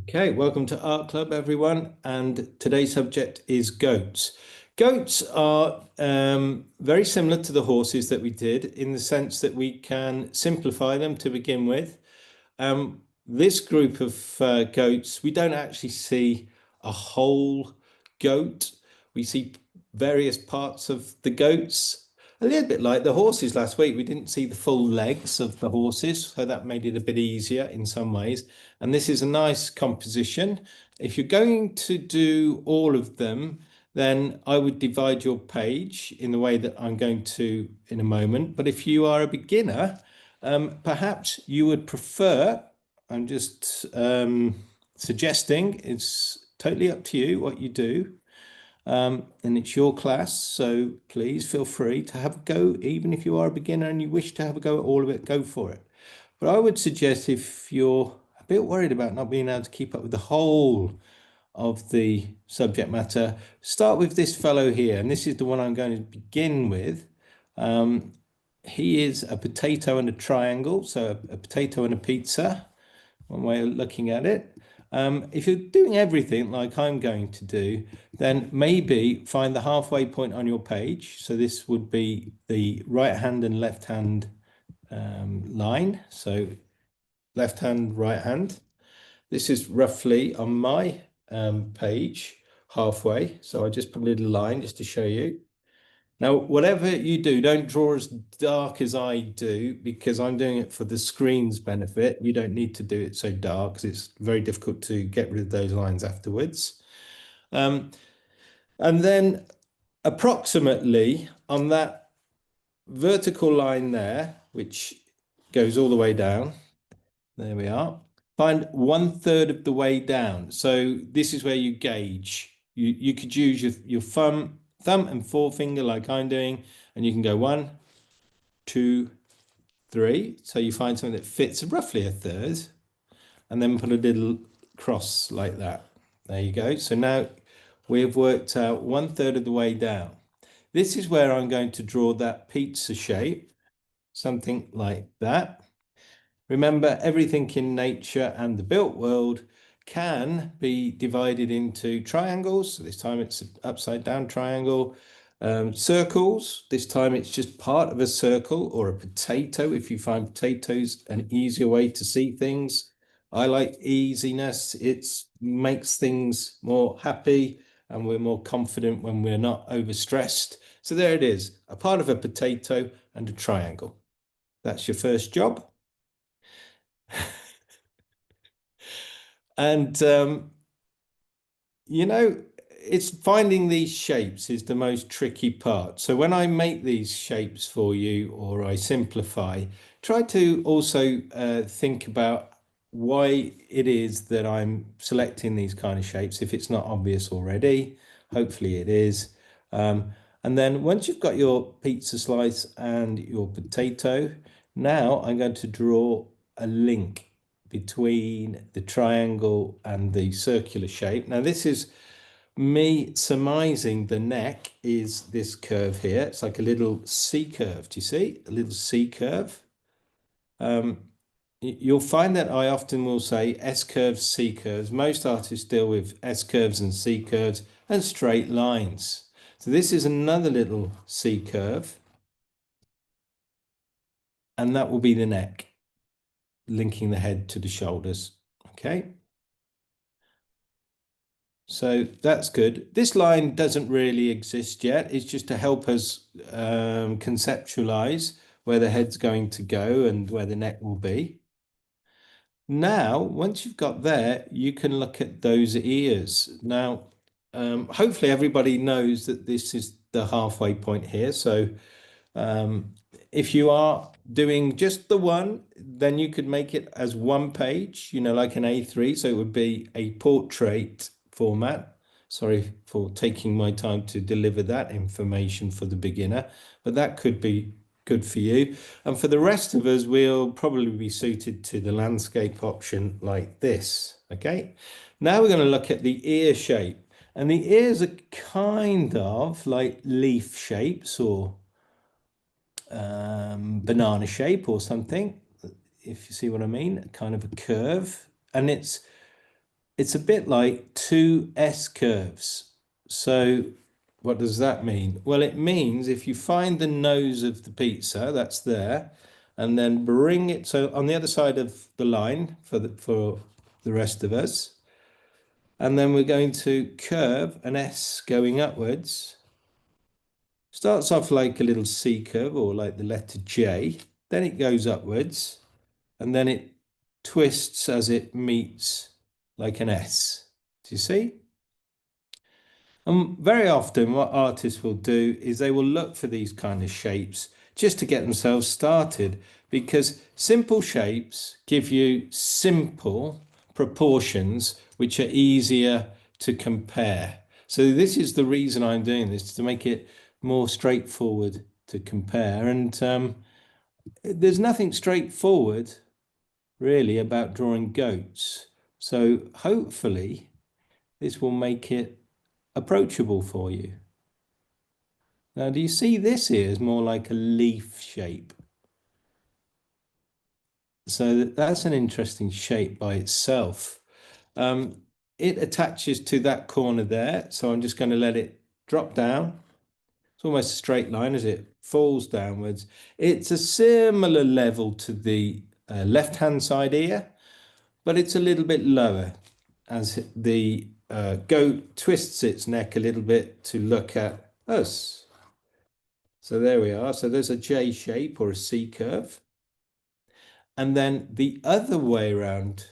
Okay, welcome to Art Club, everyone. And today's subject is goats. Goats are very similar to the horses that we did in the sense that we can simplify them to begin with. This group of goats, we don't actually see a whole goat. We see various parts of the goats, a little bit like the horses last week. We didn't see the full legs of the horses, so that made it a bit easier in some ways. And this is a nice composition. If you're going to do all of them, then I would divide your page in the way that I'm going to in a moment. But if you are a beginner, perhaps you would prefer, I'm just suggesting, it's totally up to you what you do. And it's your class, so please feel free to have a go. Even if you are a beginner and you wish to have a go at all of it, go for it. But I would suggest, if you're a bit worried about not being able to keep up with the whole of the subject matter, start with this fellow here. And this is the one I'm going to begin with. He is a potato and a triangle, so a potato and a pizza, one way of looking at it. If you're doing everything like I'm going to do, then maybe find the halfway point on your page. So this would be the right hand and left hand line. So left hand, right hand. This is roughly on my page halfway. So I just put a little line just to show you. Now, whatever you do, don't draw as dark as I do, because I'm doing it for the screen's benefit. You don't need to do it so dark because it's very difficult to get rid of those lines afterwards. And then approximately on that vertical line there, which goes all the way down, there we are, find 1/3 of the way down. So this is where you gauge. You could use your thumb and forefinger like I'm doing, and you can go 1, 2, 3. So you find something that fits roughly 1/3, and then put a little cross like that. There you go. So now we've worked out 1/3 of the way down. This is where I'm going to draw that pizza shape, something like that. Remember, everything in nature and the built world can be divided into triangles. So this time it's an upside down triangle. Circles, this time it's just part of a circle, or a potato if you find potatoes an easier way to see things. I like easiness. It makes things more happy, and we're more confident when we're not overstressed. So there it is, a part of a potato and a triangle. That's your first job. And, it's finding these shapes is the most tricky part. So when I make these shapes for you, or I simplify, try to also think about why it is that I'm selecting these kind of shapes, if it's not obvious already. Hopefully it is. And then once you've got your pizza slice and your potato, now I'm going to draw a link between the triangle and the circular shape. Now this is me surmising the neck is this curve here. It's like a little C curve. Do you see? A little C curve. You'll find that I often will say S curves, C curves. Most artists deal with S curves and C curves and straight lines. So this is another little C curve, and that will be the neck, linking the head to the shoulders. Okay. So that's good. This line doesn't really exist yet. It's just to help us conceptualize where the head's going to go and where the neck will be. Now, once you've got there, you can look at those ears. Now, hopefully everybody knows that this is the halfway point here. So if you are doing just the one, then you could make it as one page, like an A3. So it would be a portrait format. Sorry for taking my time to deliver that information for the beginner, but that could be good for you. And for the rest of us, we'll probably be suited to the landscape option like this. Okay, now we're going to look at the ear shape, and the ears are kind of like leaf shapes, or banana shape or something, if you see what I mean, kind of a curve. And it's it's a bit like two S curves. So what does that mean? Well, it means if you find the nose of the pizza, that's there, and then bring it so on the other side of the line for the rest of us, and then we're going to curve an S going upwards. Starts off like a little C curve or like the letter J, then it goes upwards, and then it twists as it meets like an S. Do you see? And very often what artists will do is they will look for these kind of shapes just to get themselves started, because simple shapes give you simple proportions which are easier to compare. So this is the reason I'm doing this, to make it more straightforward to compare. And there's nothing straightforward really about drawing goats. So hopefully this will make it approachable for you. Now, do you see this here as more like a leaf shape? So that's an interesting shape by itself. It attaches to that corner there. So I'm just going to let it drop down. It's almost a straight line as it falls downwards. It's a similar level to the left-hand side here, but it's a little bit lower as the goat twists its neck a little bit to look at us. So there we are. So there's a J shape or a C curve. And then the other way around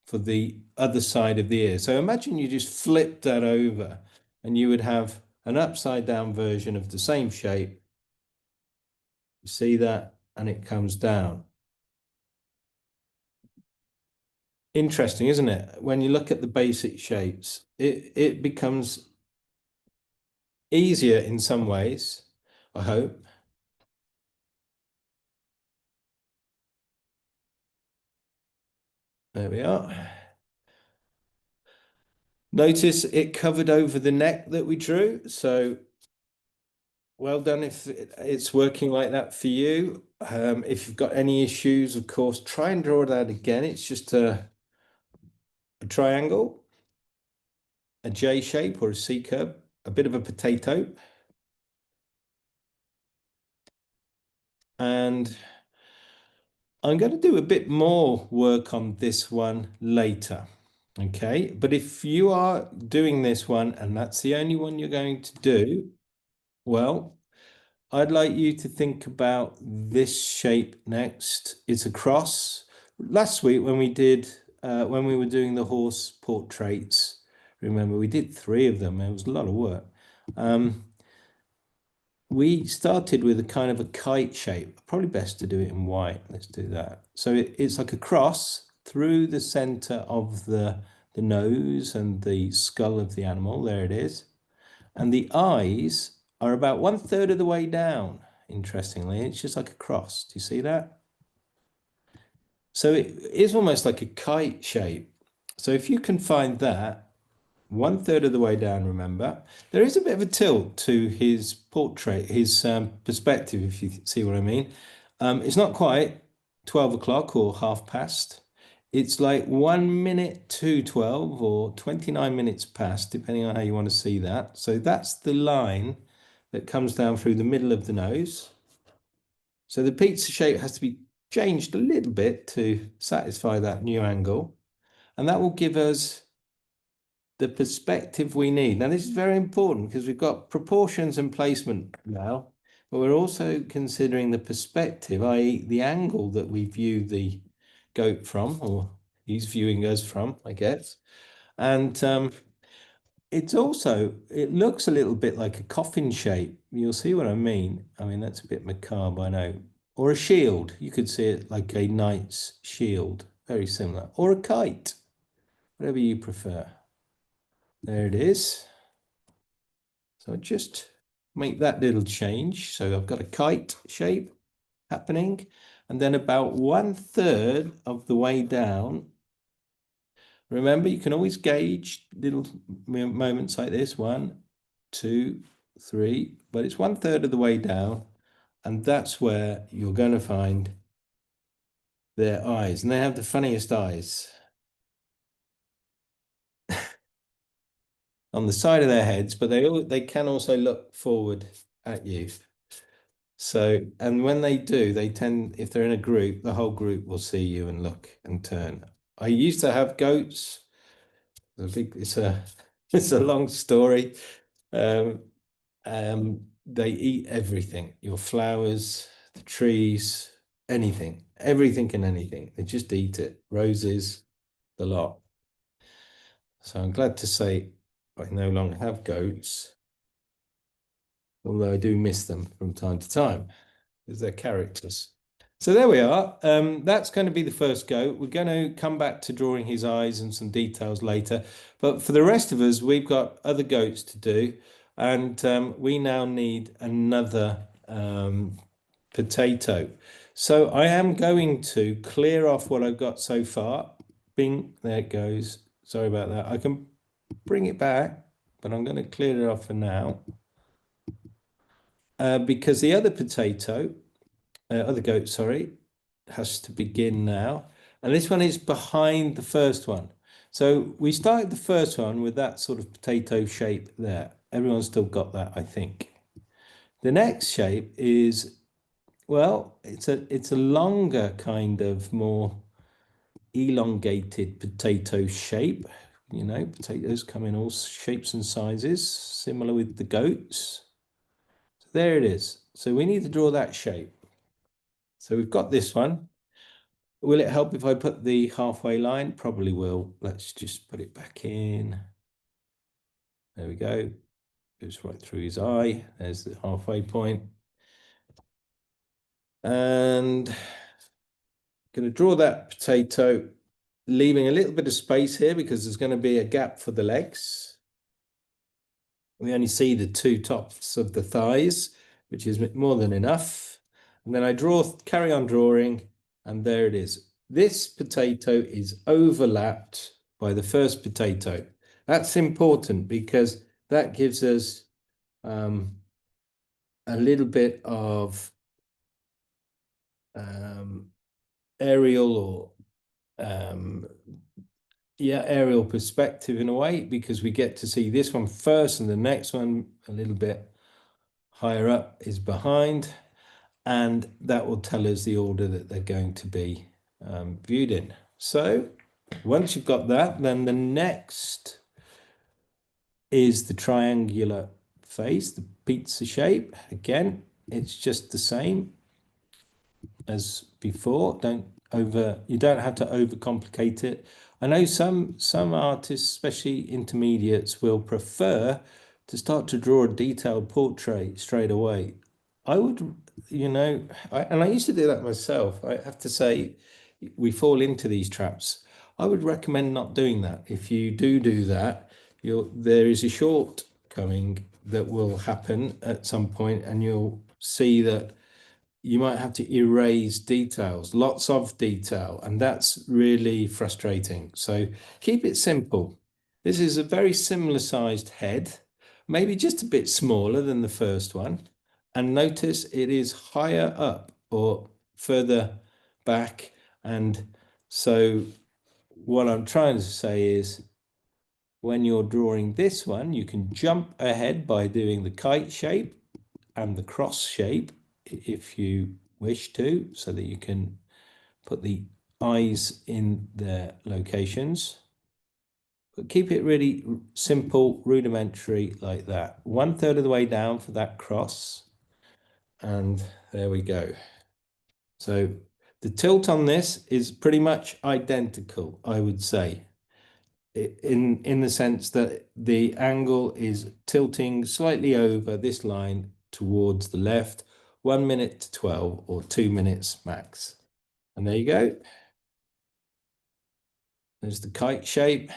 for the other side of the ear. So imagine you just flip that over and you would have an upside down version of the same shape. You see that? And it comes down. Interesting, isn't it? When you look at the basic shapes, it becomes easier in some ways, I hope. There we are. Notice it covered over the neck that we drew. So well done if it's working like that for you. If you've got any issues, of course, try and draw that again. It's just a triangle, a J shape or a C curve, a bit of a potato. And I'm going to do a bit more work on this one later. Okay, but if you are doing this one and that's the only one you're going to do, well, I'd like you to think about this shape next. It's a cross. Last week when we did, when we were doing the horse portraits, remember we did 3 of them. It was a lot of work. We started with a kind of a kite shape. Probably best to do it in white. Let's do that. So it's like a cross through the center of the nose and the skull of the animal. There it is. And the eyes are about 1/3 of the way down, interestingly. It's just like a cross. Do you see that? So it is almost like a kite shape. So if you can find that, 1/3 of the way down, remember, there is a bit of a tilt to his portrait, his perspective, if you see what I mean. It's not quite 12 o'clock or 1/2 past. It's like 1 minute to 12 or 29 minutes past, depending on how you want to see that. So that's the line that comes down through the middle of the nose. So the pizza shape has to be changed a little bit to satisfy that new angle. And that will give us the perspective we need. Now, this is very important because we've got proportions and placement now, but we're also considering the perspective, i.e. the angle that we view the goat from, or he's viewing us from, I guess. And it's also, it looks a little bit like a coffin shape. You'll see what I mean. I mean, that's a bit macabre, I know. Or a shield. You could see it like a knight's shield, very similar. Or a kite, whatever you prefer. There it is. So just make that little change. So I've got a kite shape happening, and then about 1/3 of the way down. Remember, you can always gauge little moments like this. 1, 2, 3, but it's 1/3 of the way down, and that's where you're going to find their eyes, and they have the funniest eyes. on the side of their heads, but they can also look forward at you. So, and when they do, they tend, if they're in a group, the whole group will see you and look and turn. I used to have goats. It's a it's a long story. Um, they eat everything, your flowers, the trees, anything, everything and anything. They just eat it. Roses, the lot. So I'm glad to say I no longer have goats, although I do miss them from time to time because they're characters. So there we are. That's going to be the first goat. We're going to come back to drawing his eyes and some details later. But for the rest of us, we've got other goats to do. And we now need another potato. So I am going to clear off what I've got so far. Bing, there it goes. Sorry about that. I can bring it back, but I'm going to clear it off for now. Because the other potato, other goat, sorry, has to begin now. And this one is behind the first one. So we started the first one with that sort of potato shape there. Everyone's still got that, I think. The next shape is, well, it's a longer kind of more elongated potato shape. You know, potatoes come in all shapes and sizes, similar with the goats. So there it is. So we need to draw that shape. So we've got this one. Will it help if I put the halfway line? Probably will. Let's just put it back in. There we go. Goes right through his eye. There's the halfway point. And I'm going to draw that potato, leaving a little bit of space here because there's going to be a gap for the legs. We only see the two tops of the thighs, which is more than enough. And then I carry on drawing, and there it is. This potato is overlapped by the first potato. That's important because that gives us a little bit of aerial or aerial perspective in a way, because we get to see this one first and the next one a little bit higher up is behind, and that will tell us the order that they're going to be viewed in. So once you've got that, then the next is the triangular face, the pizza shape. Again, it's just the same as before. You don't have to overcomplicate it. I know some artists, especially intermediates, will prefer to start to draw a detailed portrait straight away. I would, and I used to do that myself. I have to say, we fall into these traps. I would recommend not doing that. If you do that, there is a shortcoming that will happen at some point, and you'll see that you might have to erase details, lots of detail, and that's really frustrating. So keep it simple. This is a very similar sized head, maybe just a bit smaller than the first one. And notice it is higher up or further back. And so what I'm trying to say is, when you're drawing this one, you can jump ahead by doing the kite shape and the cross shape if you wish to, so that you can put the eyes in their locations. But keep it really simple, rudimentary like that. 1/3 of the way down for that cross. And there we go. So the tilt on this is pretty much identical, I would say, in the sense that the angle is tilting slightly over this line towards the left, 1 minute to 12 or 2 minutes max. And there you go. There's the kite shape.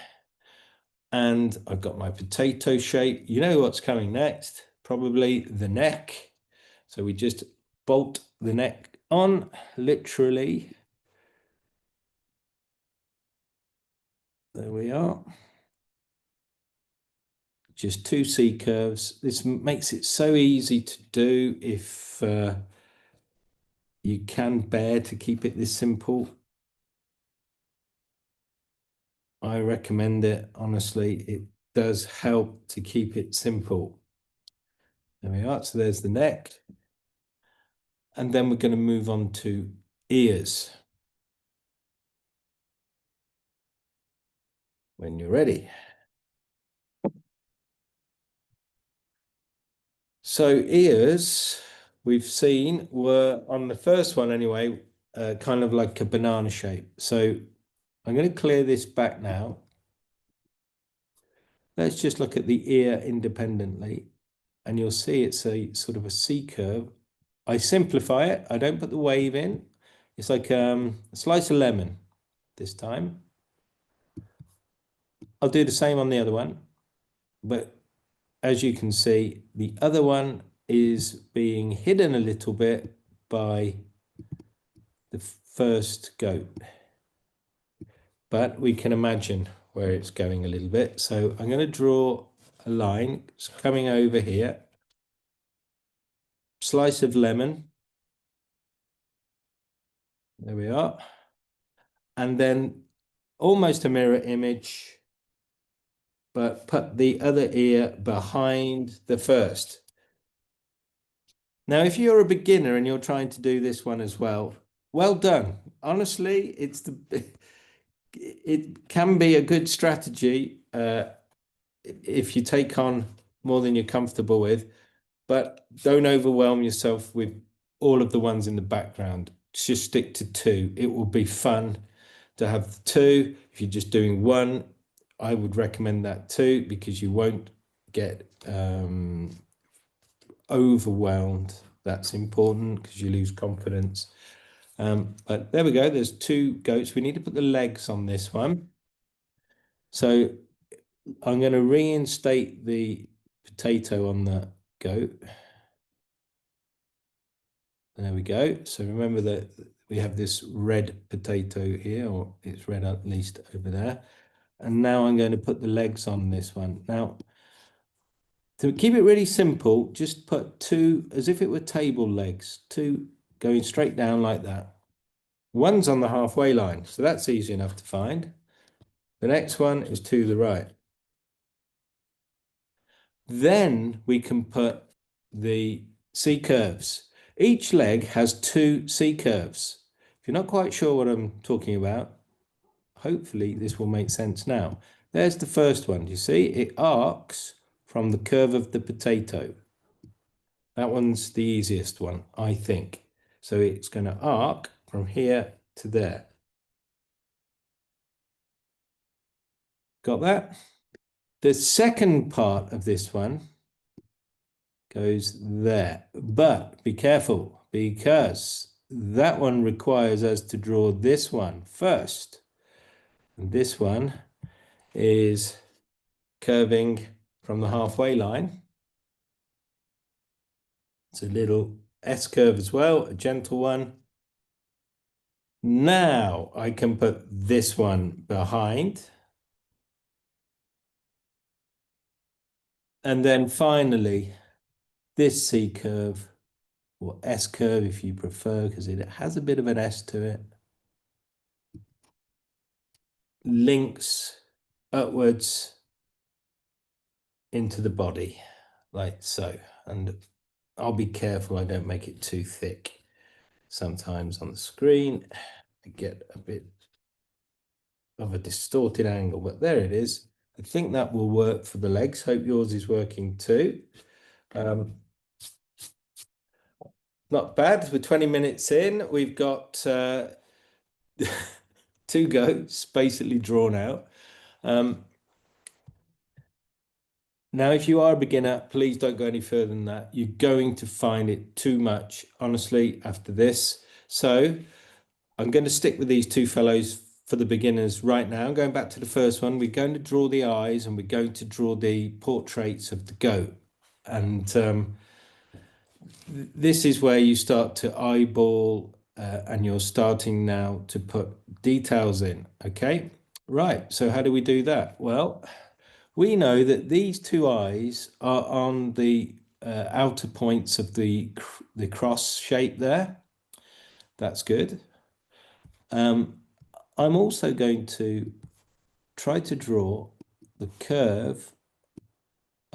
And I've got my potato shape. You know what's coming next? Probably the neck. So we just bolt the neck on, literally. There we are. Just 2 C curves. This makes it so easy to do if you can bear to keep it this simple. I recommend it, honestly. does help to keep it simple. There we are. So there's the neck. And then we're going to move on to ears. When you're ready. So ears, we've seen, were on the first one anyway, kind of like a banana shape. So I'm going to clear this back now. Let's just look at the ear independently, and you'll see it's a sort of a C curve. I simplify it. I don't put the wave in. It's like a slice of lemon this time. I'll do the same on the other one, but as you can see, the other one is being hidden a little bit by the first goat, but we can imagine where it's going a little bit. So I'm going to draw a line. It's coming over here. Slice of lemon. There we are. And then almost a mirror image, but put the other ear behind the first. Now, if you're a beginner and you're trying to do this one as well, well done. Honestly, it can be a good strategy if you take on more than you're comfortable with, but don't overwhelm yourself with all of the ones in the background. Just stick to two. It will be fun to have two. If you're just doing one, I would recommend that too, because you won't get overwhelmed. That's important because you lose confidence. But there we go. There's two goats. We need to put the legs on this one. So I'm going to reinstate the potato on the goat. There we go. So remember that we have this red potato here, or it's red at least over there. And now I'm going to put the legs on this one. Now, to keep it really simple, just put two, as if it were table legs, two going straight down like that. One's on the halfway line, so that's easy enough to find. The next one is to the right. Then we can put the C curves. Each leg has two C curves. If you're not quite sure what I'm talking about, hopefully this will make sense now. There's the first one. You see, it arcs from the curve of the potato. That one's the easiest one, I think. So it's going to arc from here to there. Got that? The second part of this one goes there, but be careful because that one requires us to draw this one first. And this one is curving from the halfway line. It's a little S curve as well, a gentle one. Now I can put this one behind. And then finally, this C curve, or S curve if you prefer, because it has a bit of an S to it, links upwards into the body, like so. And I'll be careful I don't make it too thick. Sometimes on the screen, I get a bit of a distorted angle, but there it is. I think that will work for the legs. Hope yours is working too. Not bad. We're 20 minutes in. We've got two goats basically drawn out. Now, if you are a beginner, please don't go any further than that. You're going to find it too much, honestly, after this. So I'm going to stick with these two fellows for the beginners right now. Going back to the first one, we're going to draw the eyes and we're going to draw the portraits of the goat. And this is where you start to eyeball and you're starting now to put details in, okay? Right, so how do we do that? Well, we know that these two eyes are on the outer points of the cross shape there. That's good. I'm also going to try to draw the curve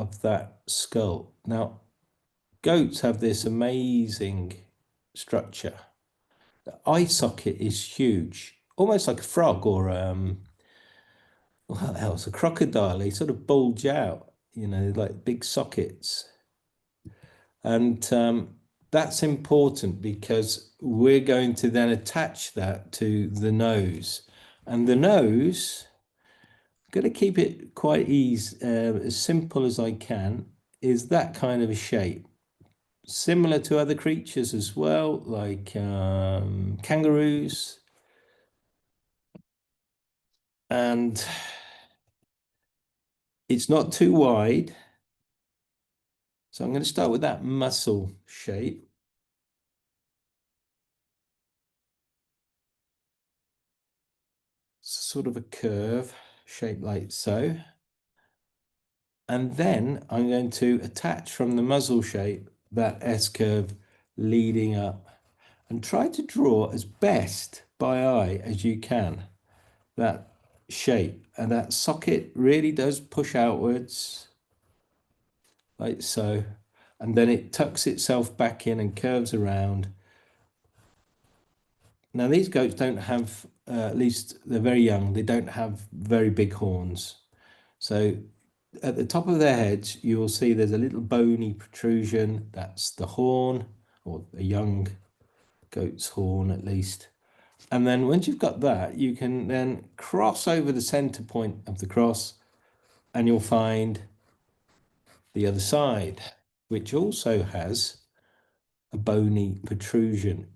of that skull. Now, goats have this amazing structure. The eye socket is huge, almost like a frog or what else? A crocodile. They sort of bulge out, like big sockets. And that's important because we're going to then attach that to the nose. And the nose, I'm going to keep it quite easy, as simple as I can, is that kind of a shape. Similar to other creatures as well, like kangaroos. And it's not too wide. So I'm going to start with that muscle shape. Sort of a curve shaped like so. And then I'm going to attach from the muzzle shape that S-curve leading up and try to draw as best by eye as you can that shape. And that socket really does push outwards like so. And then it tucks itself back in and curves around. Now these goats don't have, at least they're very young, they don't have very big horns. So at the top of their heads, you will see there's a little bony protrusion. That's the horn, or a young goat's horn at least. And then once you've got that, you can then cross over the center point of the cross and you'll find the other side, which also has a bony protrusion.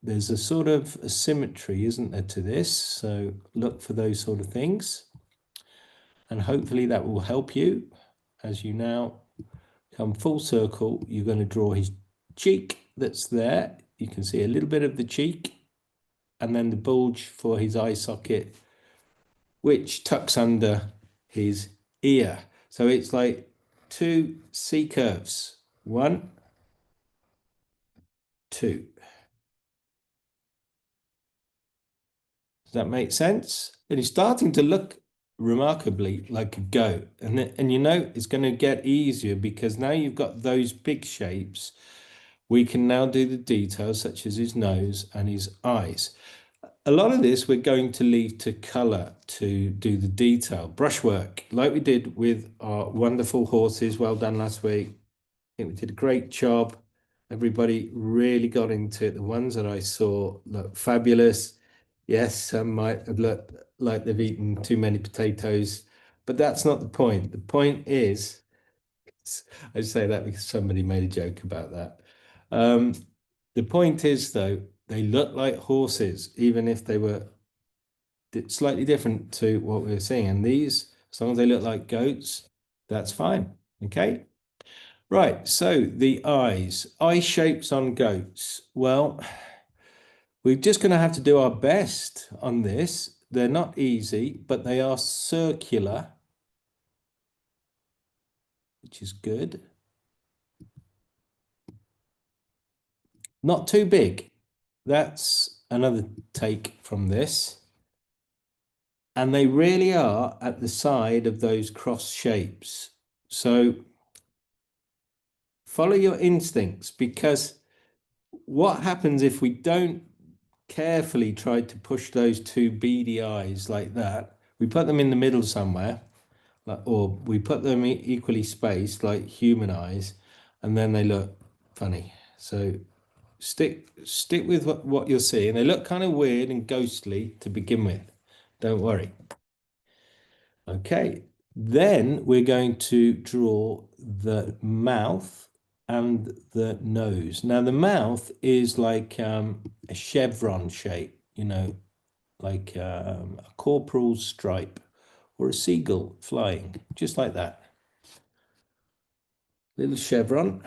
There's a sort of a symmetry, isn't there, to this? So look for those sort of things. And hopefully that will help you as you now come full circle. You're going to draw his cheek that's there. You can see a little bit of the cheek and then the bulge for his eye socket, which tucks under his ear. So it's like two C curves. 1, 2. Does that make sense? And he's starting to look remarkably like a goat. And it's going to get easier because now you've got those big shapes. We can now do the details such as his nose and his eyes. A lot of this we're going to leave to colour to do the detail. Brushwork, like we did with our wonderful horses. Well done last week. I think we did a great job. Everybody really got into it. The ones that I saw look fabulous. Yes, some might have looked like they've eaten too many potatoes, but that's not the point. The point is, I say that because somebody made a joke about that. The point is, though, they look like horses, even if they were slightly different to what we were seeing. And these, as long as they look like goats, that's fine. Okay. Right. So the eyes, eye shapes on goats. Well, we're just going to have to do our best on this. They're not easy, but they are circular, which is good. Not too big. That's another take from this. And they really are at the side of those cross shapes. So follow your instincts, because what happens if we don't carefully try to push those two beady eyes like that? We put them in the middle somewhere, or we put them equally spaced like human eyes, and then they look funny. So stick with what you're seeing. They look kind of weird and ghostly to begin with. Don't worry. Okay, then we're going to draw the mouth and the nose. Now the mouth is like a chevron shape, like a corporal's stripe or a seagull flying, just like that. Little chevron.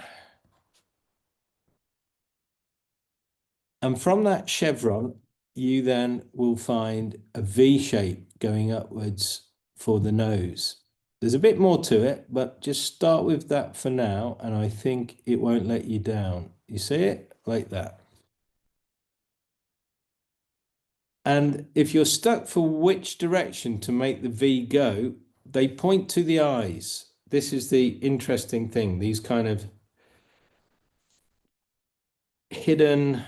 And from that chevron, you then will find a V shape going upwards for the nose. There's a bit more to it, but just start with that for now, and I think it won't let you down. You see it? Like that. And if you're stuck for which direction to make the V go, they point to the eyes. this is the interesting thing, these kind of hidden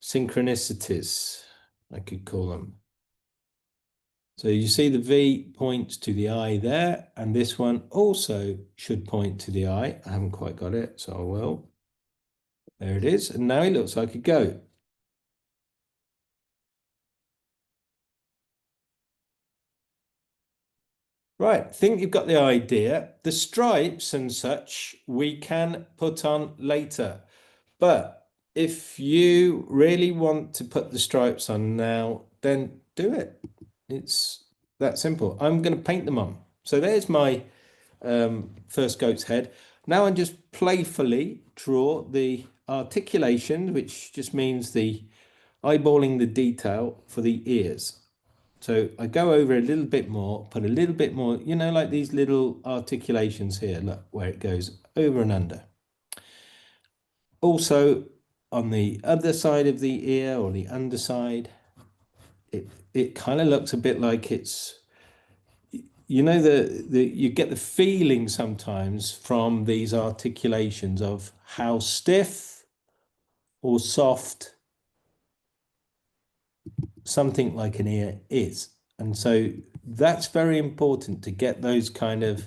synchronicities, I could call them. So you see the V points to the eye there, and this one also should point to the eye. I haven't quite got it, so I will. There it is, and now it looks like a goat. Right, I think you've got the idea. The stripes and such we can put on later. But if you really want to put the stripes on now, then do it. It's that simple. I'm going to paint them on. So there's my first goat's head. Now I just playfully draw the articulation, which just means the eyeballing the detail for the ears. So I go over a little bit more, put a little bit more, you know, like these little articulations here, look, where it goes over and under. Also, on the other side of the ear or the underside, it kind of looks a bit like it's, you know, you get the feeling sometimes from these articulations of how stiff or soft something like an ear is. And so that's very important to get those kind of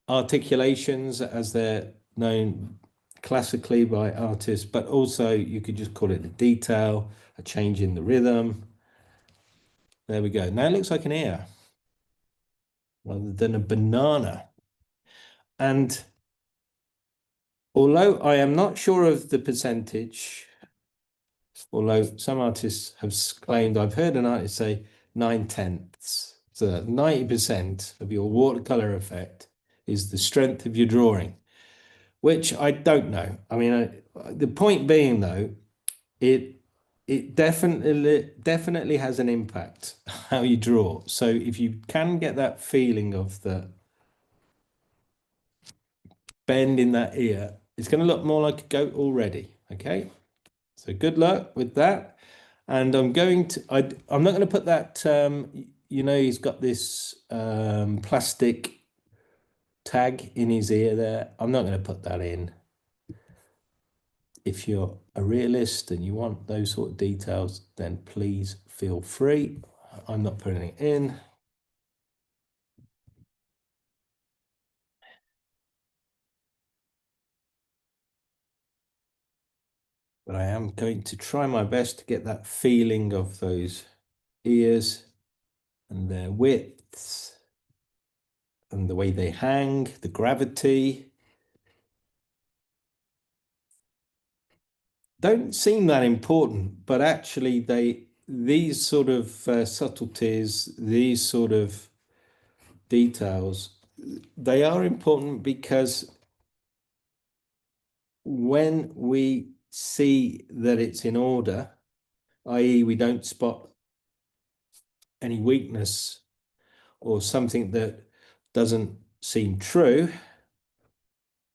articulations as they're known classically by artists, but also you could just call it a detail, a change in the rhythm. There we go. Now it looks like an ear rather than a banana. And although I am not sure of the percentage, although some artists have claimed, I've heard an artist say 9/10. So 90% of your watercolor effect is the strength of your drawing, which I don't know. I mean, the point being though, it definitely has an impact how you draw. So if you can get that feeling of the bend in that ear, it's going to look more like a goat already. Okay, so good luck with that. And I'm not going to put that, you know, he's got this plastic tag in his ear there. I'm not going to put that in. If you're a realist and you want those sort of details, then please feel free. I'm not putting it in. But I am going to try my best to get that feeling of those ears and their widths and the way they hang, the gravity. Don't seem that important, but actually these sort of subtleties, these sort of details, they are important because when we see that it's in order, i.e. we don't spot any weakness or something that doesn't seem true,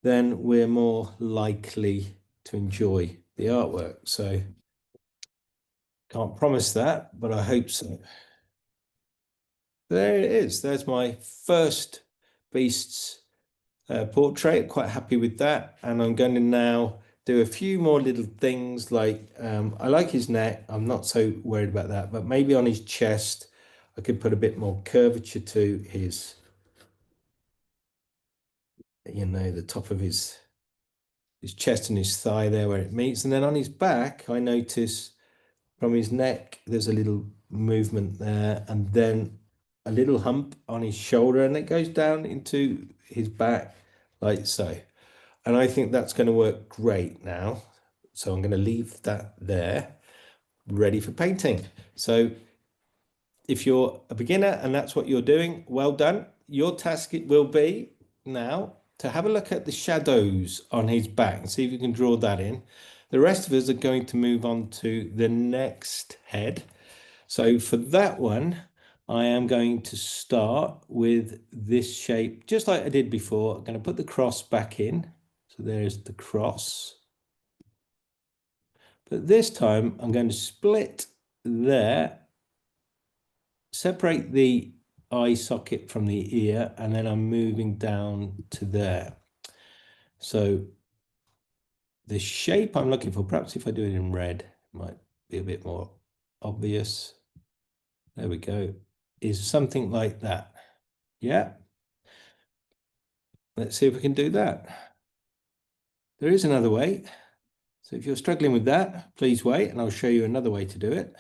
then we're more likely to enjoy the artwork. So can't promise that, but I hope so. There it is. There's my first beast's portrait. Quite happy with that. And I'm going to now do a few more little things like, I like his neck. I'm not so worried about that, but maybe on his chest, I could put a bit more curvature to his, you know, the top of his chest and his thigh there where it meets. And then on his back, I notice from his neck, there's a little movement there, and then a little hump on his shoulder, and it goes down into his back like so. And I think that's going to work great now. So I'm going to leave that there, ready for painting. So if you're a beginner and that's what you're doing, well done. Your task it will be now to have a look at the shadows on his back and see if you can draw that in. The rest of us are going to move on to the next head. So for that one, I am going to start with this shape, just like I did before. I'm going to put the cross back in. So there's the cross. But this time I'm going to split there, separate the eye socket from the ear, and then I'm moving down to there. So the shape I'm looking for, perhaps if I do it in red, it might be a bit more obvious. There we go, is something like that. Yeah. Let's see if we can do that. There is another way. So if you're struggling with that, please wait and I'll show you another way to do it.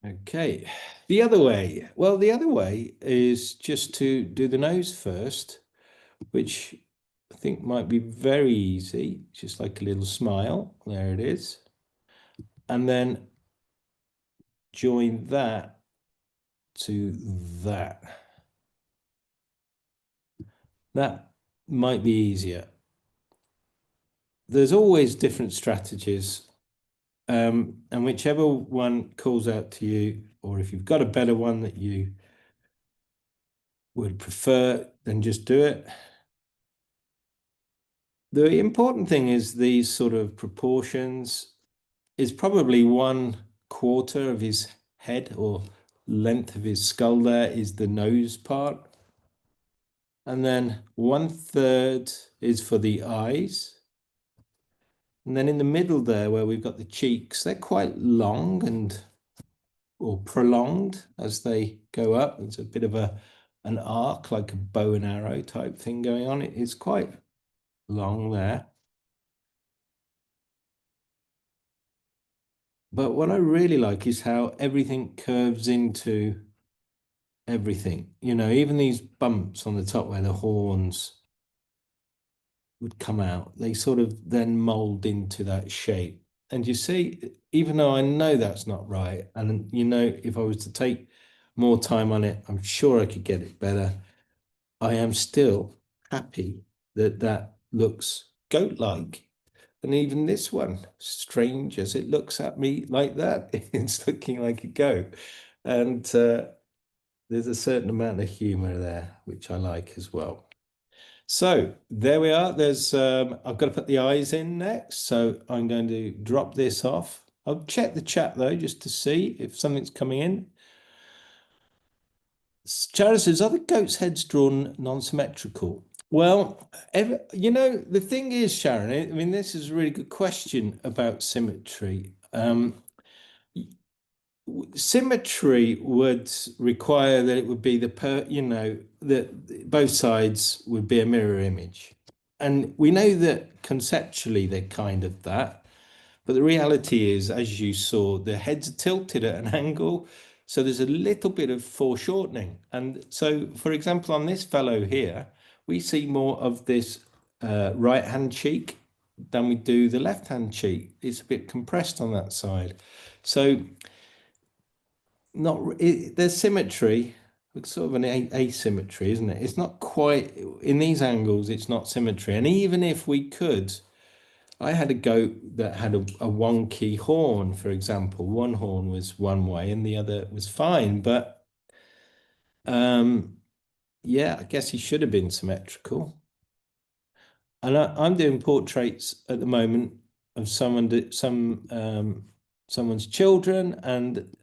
Okay, the other way. Well, the other way is just to do the nose first, which I think might be very easy, just like a little smile. There it is. And then join that to that. That might be easier. There's always different strategies, and whichever one calls out to you, or if you've got a better one that you would prefer, then just do it. The important thing is these sort of proportions is probably 1/4 of his head, or length of his skull there is the nose part. And then 1/3 is for the eyes. And then in the middle there where we've got the cheeks, they're quite long or prolonged as they go up. It's a bit of an arc, like a bow and arrow type thing going on. It's quite long there. But what I really like is how everything curves into everything. You know, even these bumps on the top where the horns would come out, they sort of then mold into that shape. And you see, even though I know that's not right, and you know, if I was to take more time on it, I'm sure I could get it better. I am still happy that that looks goat-like. And even this one, strange as it looks at me like that, it's looking like a goat. And there's a certain amount of humor there, which I like as well. So there we are. I've got to put the eyes in next. So I'm going to drop this off. I'll check the chat though, just to see if something's coming in. Sharon says, are the goat's heads drawn non-symmetrical? Well, the thing is, Sharon, I mean, this is a really good question about symmetry. Symmetry would require that it would be that both sides would be a mirror image. And we know that conceptually they're kind of that. But the reality is, as you saw, the heads are tilted at an angle. So there's a little bit of foreshortening. And so, for example, on this fellow here, we see more of this right-hand cheek than we do the left-hand cheek. It's a bit compressed on that side. So there's symmetry. It's sort of an asymmetry, isn't it? It's not quite, in these angles, it's not symmetry. And even if we could, I had a goat that had a wonky horn, for example. One horn was one way and the other was fine. But yeah, I guess he should have been symmetrical. And I'm doing portraits at the moment of someone's children, and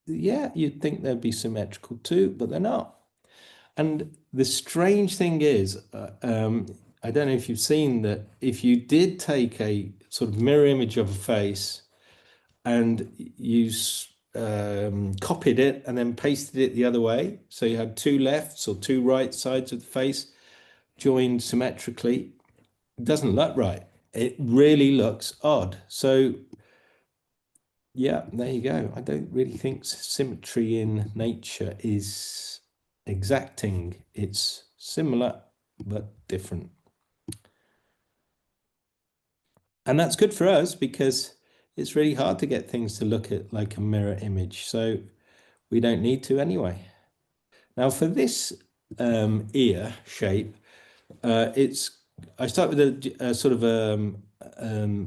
yeah, you'd think they'd be symmetrical too, but they're not. And the strange thing is, I don't know if you've seen that, if you did take a sort of mirror image of a face and you copied it and then pasted it the other way, so you had two lefts or two right sides of the face joined symmetrically, it doesn't look right. It really looks odd. So yeah, there you go. I don't really think symmetry in nature is exacting. It's similar, but different. And that's good for us because it's really hard to get things to look at like a mirror image. So we don't need to anyway. Now for this ear shape, I start with a sort of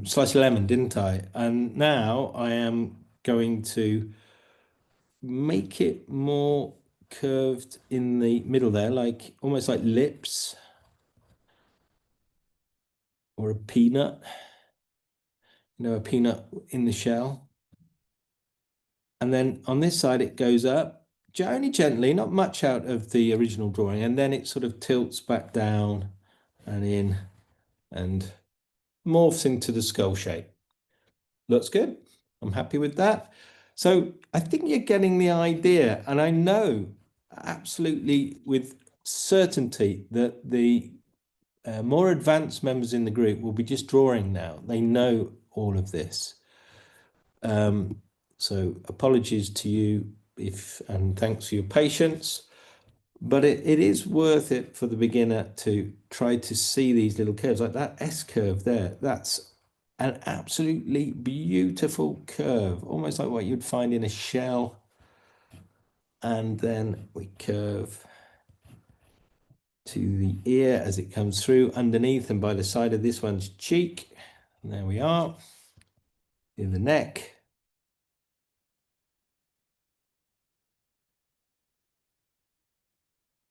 slice of lemon, didn't I? And now I am going to make it more curved in the middle there, like almost like lips. or a peanut, a peanut in the shell. And then on this side, it goes up only gently, not much out of the original drawing. And then it sort of tilts back down and in and morphs into the skull shape. Looks good. I'm happy with that. So I think you're getting the idea. And I know absolutely with certainty that the more advanced members in the group will be just drawing now. They know all of this. So apologies to you and thanks for your patience. But it is worth it for the beginner to try to see these little curves, like that S curve there. That's an absolutely beautiful curve, almost like what you'd find in a shell. And then we curve to the ear as it comes through underneath and by the side of this one's cheek. And there we are. In the neck.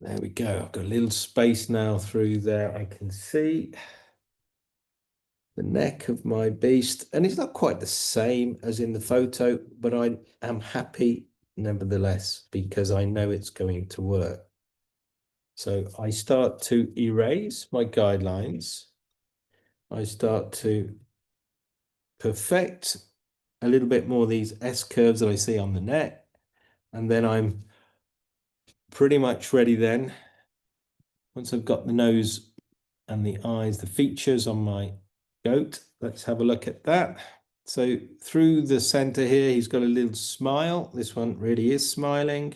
There we go. I've got a little space now through there. I can see the neck of my beast. And it's not quite the same as in the photo, but I am happy nevertheless, because I know it's going to work. So I start to erase my guidelines. I start to perfect a little bit more of these S curves that I see on the neck. And then I'm pretty much ready then. Once I've got the nose and the eyes, the features on my goat, let's have a look at that. So through the center here, he's got a little smile. This one really is smiling.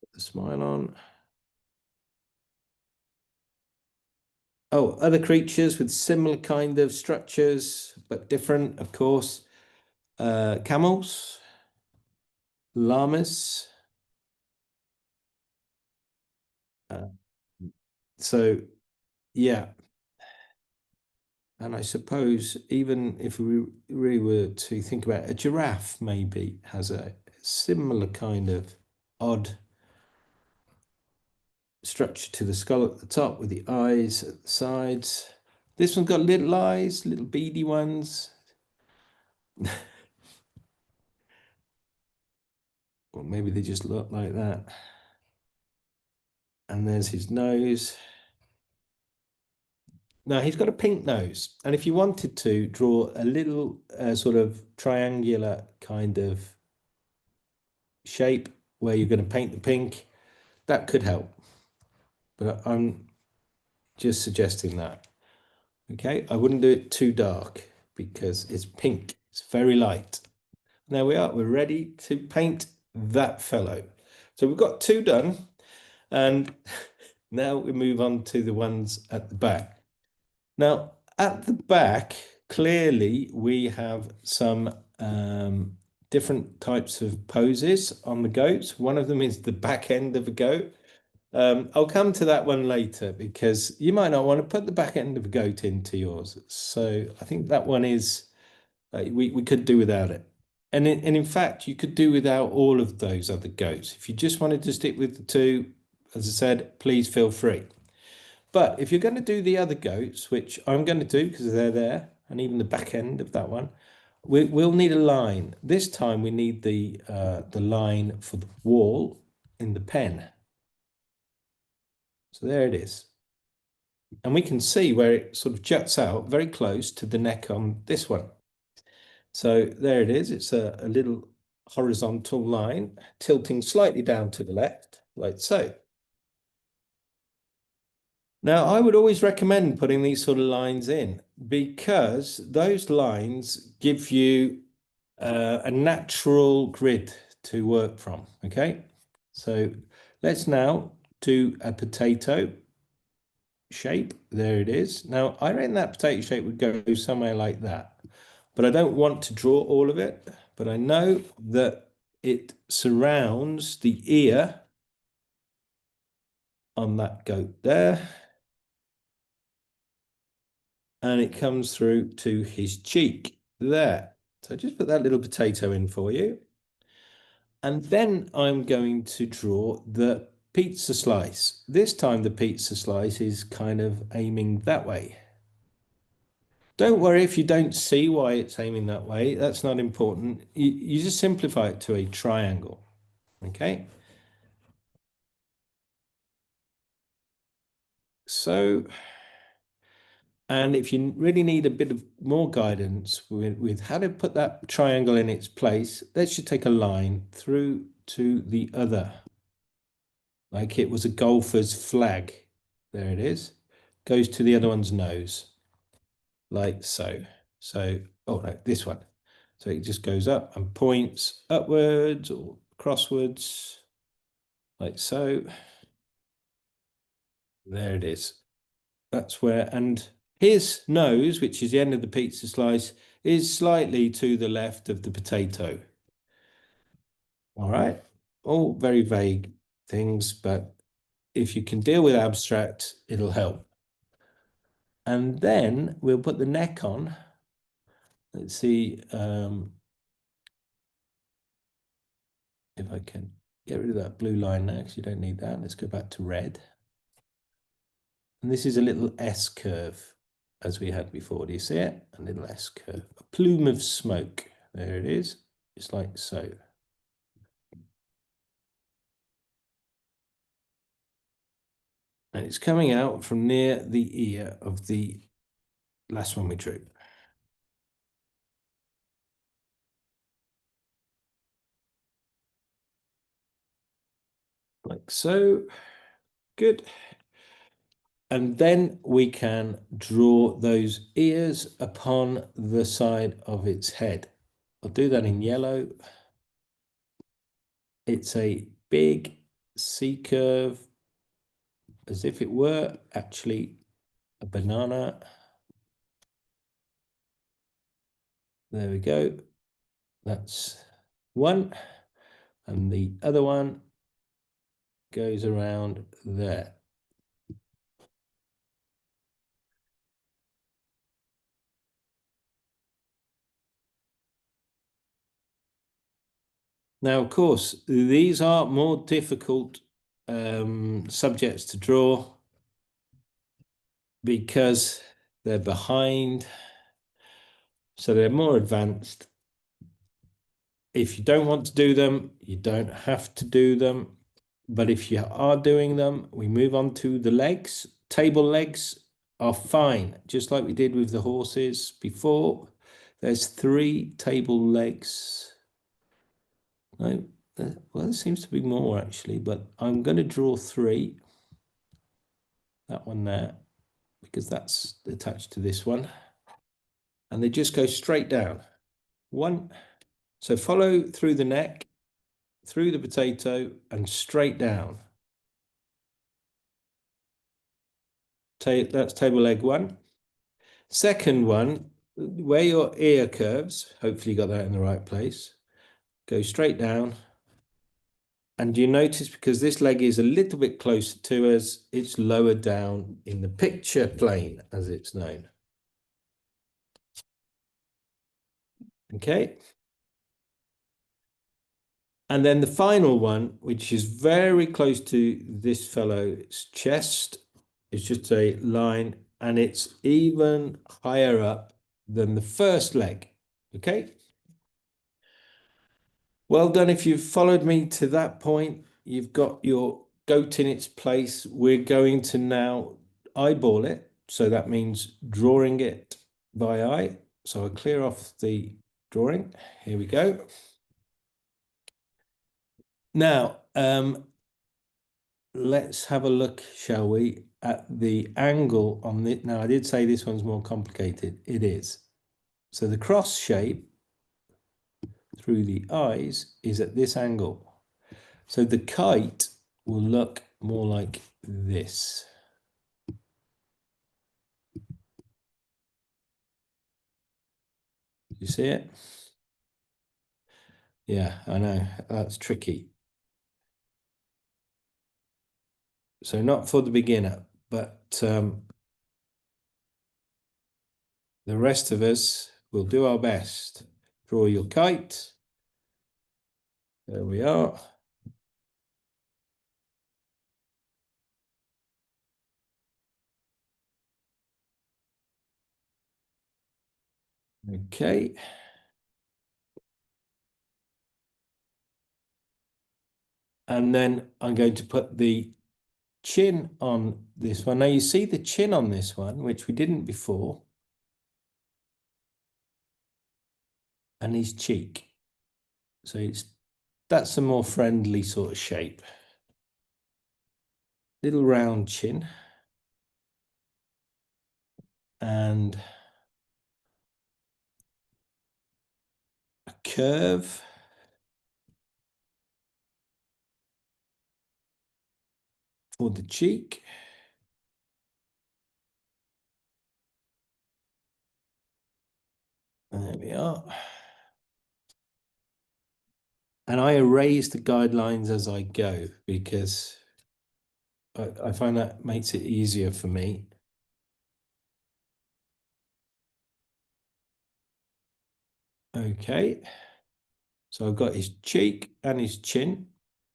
Put the smile on. Oh, other creatures with similar kind of structures, but different, of course. Camels, llamas. So, yeah. And I suppose even if we really were to think about a giraffe, maybe has a similar kind of odd structure to the skull at the top with the eyes at the sides. This one's got little eyes, little beady ones. Or maybe they just look like that. And there's his nose. Now he's got a pink nose. And if you wanted to draw a little sort of triangular kind of shape where you're going to paint the pink, that could help. But I'm just suggesting that. Okay, I wouldn't do it too dark because it's pink. It's very light. There we are. We're ready to paint that fellow. So we've got two done. And now we move on to the ones at the back. Now, at the back, clearly we have some different types of poses on the goats. One of them is the back end of a goat. I'll come to that one later because you might not want to put the back end of a goat into yours. So I think that one is, we could do without it. And in fact, you could do without all of those other goats. If you just wanted to stick with the two, as I said, please feel free. But if you're going to do the other goats, which I'm going to do because they're there, and even the back end of that one, we'll need a line. This time we need the line for the wall in the pen. So there it is. And we can see where it sort of juts out very close to the neck on this one. So there it is. It's a little horizontal line tilting slightly down to the left, like so. Now, I would always recommend putting these sort of lines in because those lines give you a natural grid to work from, okay? So let's now do a potato shape. There it is. Now, I reckon that potato shape would go somewhere like that, but I don't want to draw all of it, but I know that it surrounds the ear on that goat there. And it comes through to his cheek there. So just put that little potato in for you. And then I'm going to draw the pizza slice. This time the pizza slice is kind of aiming that way. Don't worry if you don't see why it's aiming that way. That's not important. You just simplify it to a triangle. Okay. So, and if you really need a bit of more guidance with how to put that triangle in its place, let's just take a line through to the other, like it was a golfer's flag. There it is. Goes to the other one's nose, like so. So, oh no, this one. So it just goes up and points upwards or crosswards, like so. There it is. That's where, and his nose, which is the end of the pizza slice, is slightly to the left of the potato. All right. All very vague things, but if you can deal with abstract, it'll help. And then we'll put the neck on. Let's see if I can get rid of that blue line now, because you don't need that. Let's go back to red. And this is a little S curve, as we had before. Do you see it? A little S curve. A plume of smoke. There it is. Just like so. And it's coming out from near the ear of the last one we drew. Like so. Good. And then we can draw those ears upon the side of its head. I'll do that in yellow. It's a big C curve, as if it were actually a banana. There we go. That's one. And the other one goes around there. Now, of course, these are more difficult subjects to draw because they're behind, so they're more advanced. If you don't want to do them, you don't have to do them. But if you are doing them, we move on to the legs. Table legs are fine, just like we did with the horses before. There's 3 table legs. No, well, there seems to be more actually, but I'm going to draw 3. That one there, because that's attached to this one. And they just go straight down. 1. So follow through the neck, through the potato, and straight down. That's table leg 1. Second one, where your ear curves, hopefully you got that in the right place, go straight down. And you notice, because this leg is a little bit closer to us, it's lower down in the picture plane, as it's known. Okay. And then the final one, which is very close to this fellow's chest, is just a line, and it's even higher up than the first leg. Okay. Well done. If you've followed me to that point, you've got your goat in its place. We're going to now eyeball it. So that means drawing it by eye. So I'll clear off the drawing. Here we go. Now, let's have a look, shall we, at the angle on it. Now, I did say this one's more complicated. It is. So the cross shape through the eyes is at this angle. So the kite will look more like this. You see it? Yeah, I know. That's tricky. So not for the beginner, but the rest of us will do our best. Draw your kite. There we are. Okay. And then I'm going to put the chin on this one. Now you see the chin on this one, which we didn't before, and his cheek. So that's a more friendly sort of shape. Little round chin. And a curve. For the cheek. There we are. And I erase the guidelines as I go because I find that makes it easier for me. Okay. So I've got his cheek and his chin.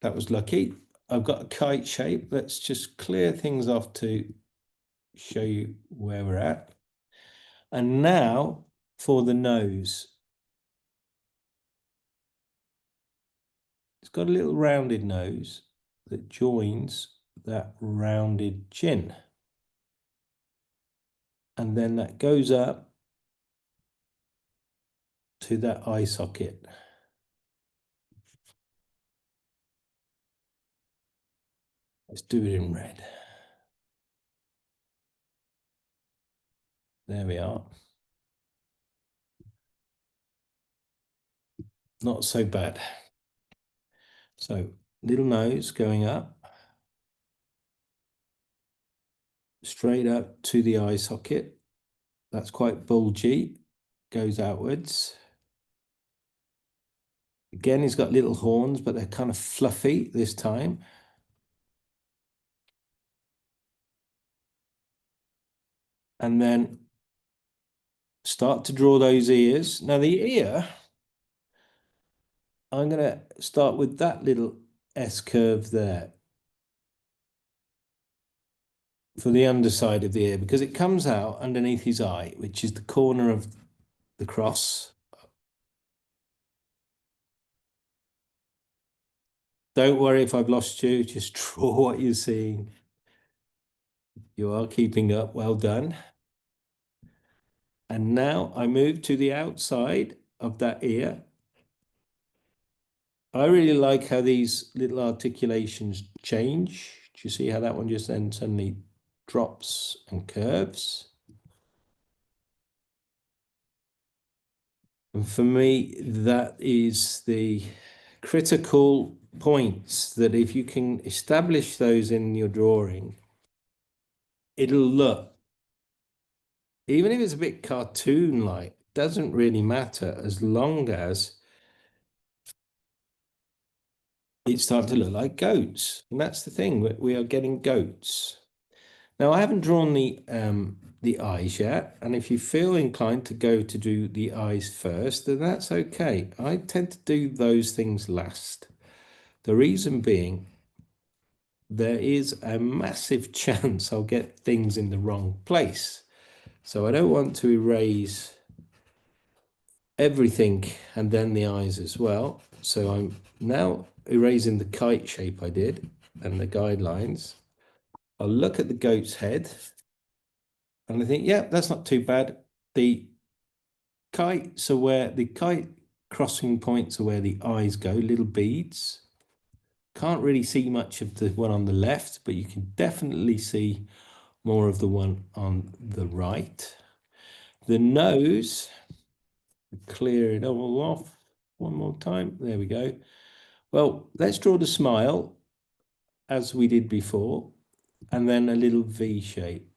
That was lucky. I've got a kite shape. Let's just clear things off to show you where we're at. And now for the nose. It's got a little rounded nose that joins that rounded chin. And then that goes up to that eye socket. Let's do it in red. There we are. Not so bad. So little nose going up, straight up to the eye socket. That's quite bulgy, goes outwards. Again, he's got little horns, but they're kind of fluffy this time. And then start to draw those ears. Now the ear, I'm going to start with that little S curve there for the underside of the ear because it comes out underneath his eye, which is the corner of the cross. Don't worry if I've lost you, just draw what you're seeing. You are keeping up, well done. And now I move to the outside of that ear. I really like how these little articulations change. Do you see how that one just then suddenly drops and curves? And for me, that is the critical points that if you can establish those in your drawing, it'll look, even if it's a bit cartoon-like, doesn't really matter as long as it's starting to look like goats. And that's the thing, we are getting goats. Now, I haven't drawn the eyes yet, and if you feel inclined to go to do the eyes first, then that's okay. I tend to do those things last. The reason being, there is a massive chance I'll get things in the wrong place. So I don't want to erase everything and then the eyes as well. So I'm now erasing the kite shape I did and the guidelines. I'll look at the goat's head and I think, yeah, that's not too bad. The kites are where the kite crossing points are where the eyes go, little beads. Can't really see much of the one on the left, but you can definitely see more of the one on the right. The nose, clear it all off one more time. There we go. Well, let's draw the smile as we did before, and then a little V shape.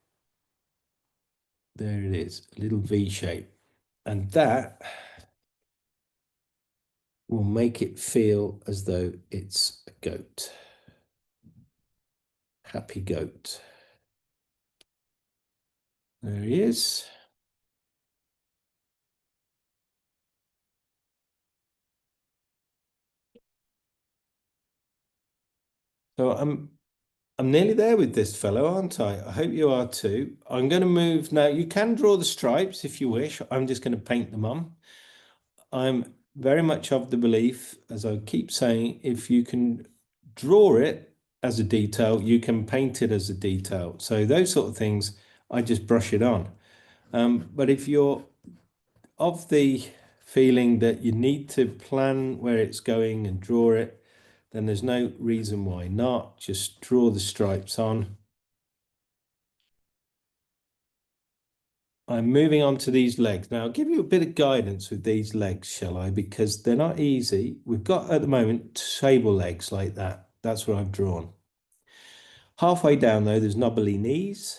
There it is, a little V shape. And that will make it feel as though it's a goat. Happy goat. There he is. So I'm nearly there with this fellow, aren't I? I hope you are too. I'm going to move now. You can draw the stripes if you wish. I'm just going to paint them on. I'm very much of the belief, as I keep saying, if you can draw it as a detail, you can paint it as a detail. So those sort of things, I just brush it on. But if you're of the feeling that you need to plan where it's going and draw it, then there's no reason why not. Just draw the stripes on. I'm moving on to these legs. Now, I'll give you a bit of guidance with these legs, shall I? Because they're not easy. We've got, at the moment, table legs like that. That's what I've drawn. Halfway down, though, there's knobbly knees.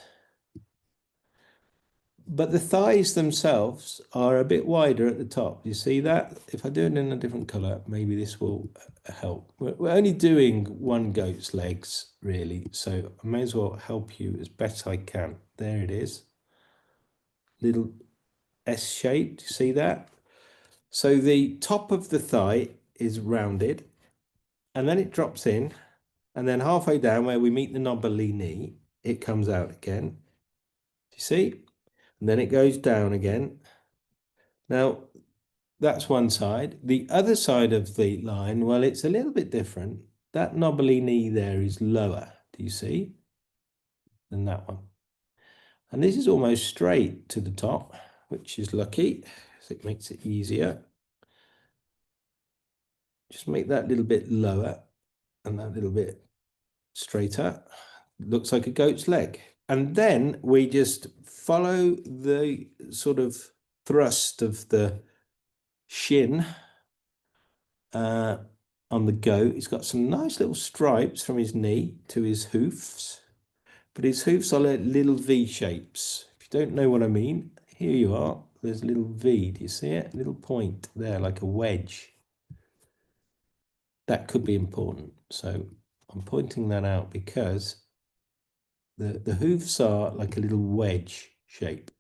But the thighs themselves are a bit wider at the top. You see that? If I do it in a different colour, maybe this will help. We're only doing one goat's legs, really. So I may as well help you as best I can. There it is. Little S shape, do you see that? So the top of the thigh is rounded and then it drops in, and then halfway down where we meet the knobbly knee, it comes out again. Do you see? And then it goes down again. Now, that's one side. The other side of the line, well, it's a little bit different. That knobbly knee there is lower, do you see, than that one. And this is almost straight to the top, which is lucky, so it makes it easier. Just make that little bit lower and that little bit straighter. Looks like a goat's leg. And then we just follow the sort of thrust of the shin on the goat. He's got some nice little stripes from his knee to his hoofs, but his hoofs are like little V shapes. If you don't know what I mean, here you are. There's a little V. Do you see it? A little point there, like a wedge. That could be important. So I'm pointing that out because the hoofs are like a little wedge shape.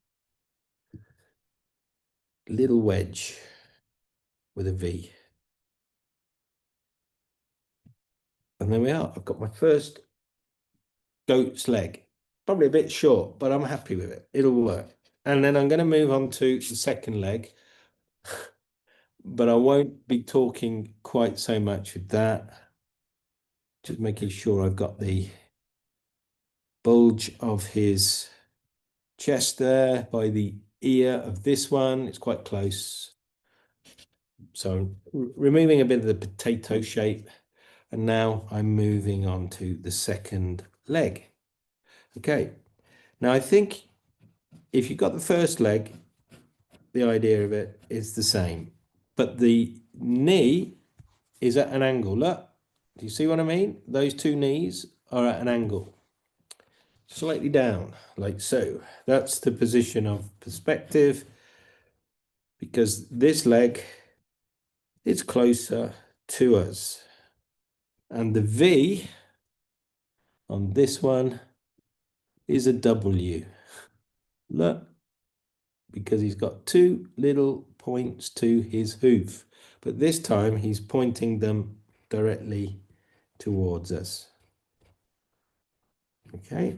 Little wedge with a V. And there we are. I've got my first goat's leg. Probably a bit short, but I'm happy with it. It'll work. And then I'm going to move on to the second leg. But I won't be talking quite so much with that. Just making sure I've got the bulge of his chest there by the ear of this one. It's quite close. So I'm removing a bit of the potato shape. And now I'm moving on to the second leg. Okay. Now I think if you've got the first leg, the idea of it is the same. But the knee is at an angle. Look, do you see what I mean? Those two knees are at an angle. Slightly down, like so. That's the position of perspective, because this leg is closer to us. And the V on this one is a W. Look, because he's got two little points to his hoof. But this time he's pointing them directly towards us. Okay,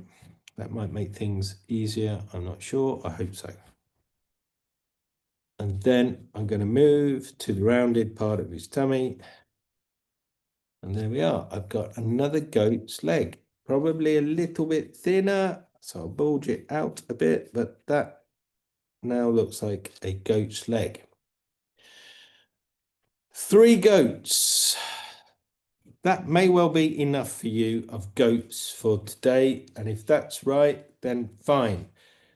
that might make things easier. I'm not sure. I hope so. And then I'm going to move to the rounded part of his tummy. And there we are. I've got another goat's leg, probably a little bit thinner. So I'll bulge it out a bit, but that now looks like a goat's leg. 3 goats. That may well be enough for you of goats for today. And if that's right, then fine.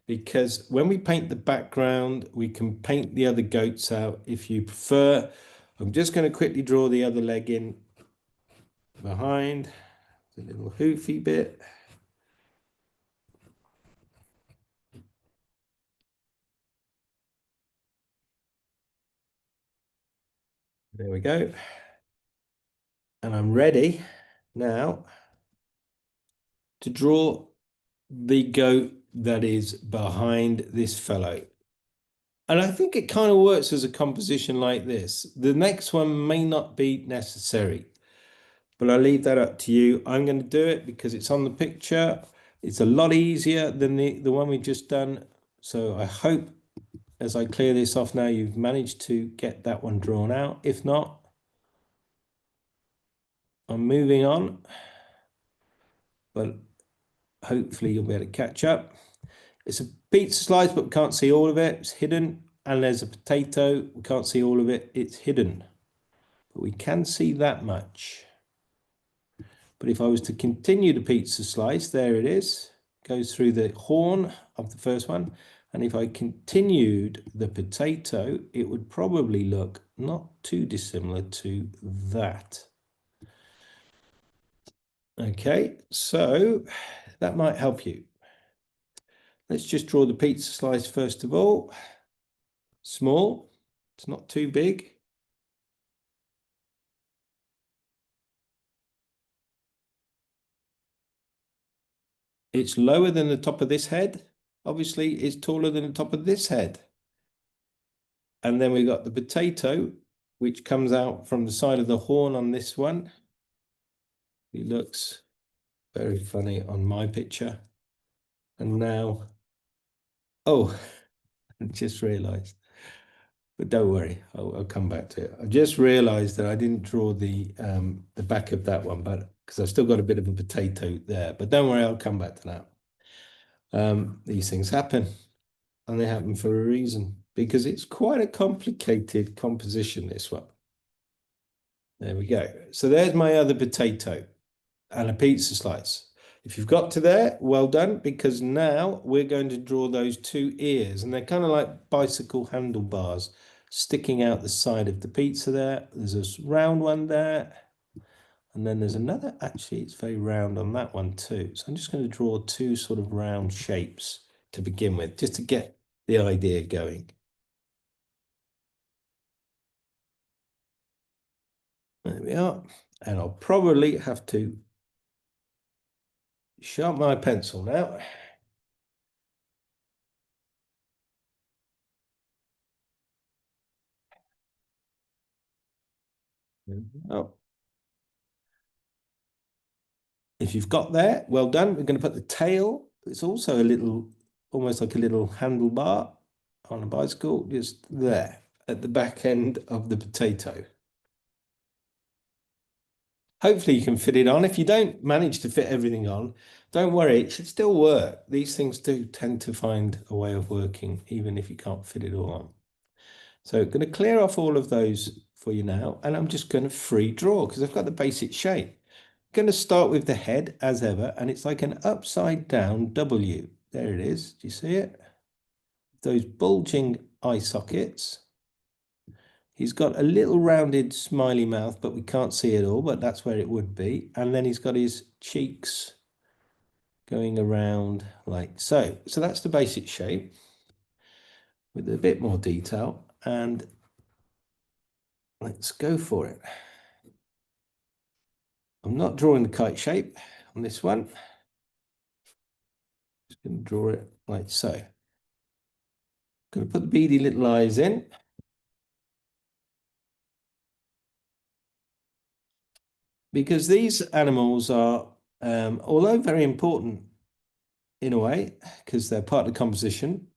Because when we paint the background, we can paint the other goats out if you prefer. I'm just going to quickly draw the other leg in behind, the little hoofy bit. There we go. And I'm ready now to draw the goat that is behind this fellow. And I think it kind of works as a composition like this. The next one may not be necessary. but I leave that up to you. I'm going to do it because it's on the picture. It's a lot easier than the one we've just done. So I hope as I clear this off now, you've managed to get that one drawn out. If not, I'm moving on, but hopefully you'll be able to catch up. It's a pizza slice, but we can't see all of it. It's hidden. And there's a potato. We can't see all of it. It's hidden. But we can see that much. But if I was to continue the pizza slice, there it is. Goes through the horn of the first one. And if I continued the potato, it would probably look not too dissimilar to that. Okay, so that might help you. Let's just draw the pizza slice first of all. Small, it's not too big. It's lower than the top of this head. Obviously, it's taller than the top of this head. And then we've got the potato, which comes out from the side of the horn on this one. He looks very funny on my picture. And now, oh, I just realized. But don't worry, I'll come back to it. I just realized that I didn't draw the back of that one, but because I've still got a bit of a potato there. But don't worry, I'll come back to that. These things happen, and they happen for a reason, because it's quite a complicated composition, this one. There we go. So there's my other potato and a pizza slice. If you've got to there, well done, because now we're going to draw those two ears, and they're kind of like bicycle handlebars sticking out the side of the pizza there. There's a round one there, and then there's another, actually it's very round on that one too. So I'm just going to draw two sort of round shapes to begin with, just to get the idea going. There we are. And I'll probably have to sharpen my pencil now. Oh. If you've got there, well done. We're going to put the tail. It's also a little, almost like a little handlebar on a bicycle, just there at the back end of the potato. Hopefully you can fit it on. If you don't manage to fit everything on, don't worry, it should still work. These things do tend to find a way of working, even if you can't fit it all on. So I'm going to clear off all of those for you now, and I'm just going to free draw because I've got the basic shape. Going to start with the head as ever, and it's like an upside down W. There it is. Do you see it? Those bulging eye sockets. He's got a little rounded smiley mouth, but we can't see it all, but that's where it would be. And then he's got his cheeks going around like so. So that's the basic shape with a bit more detail, and let's go for it. I'm not drawing the kite shape on this one. Just going to draw it like so. Going to put the beady little eyes in. Because these animals are, although very important in a way, because they're part of the composition,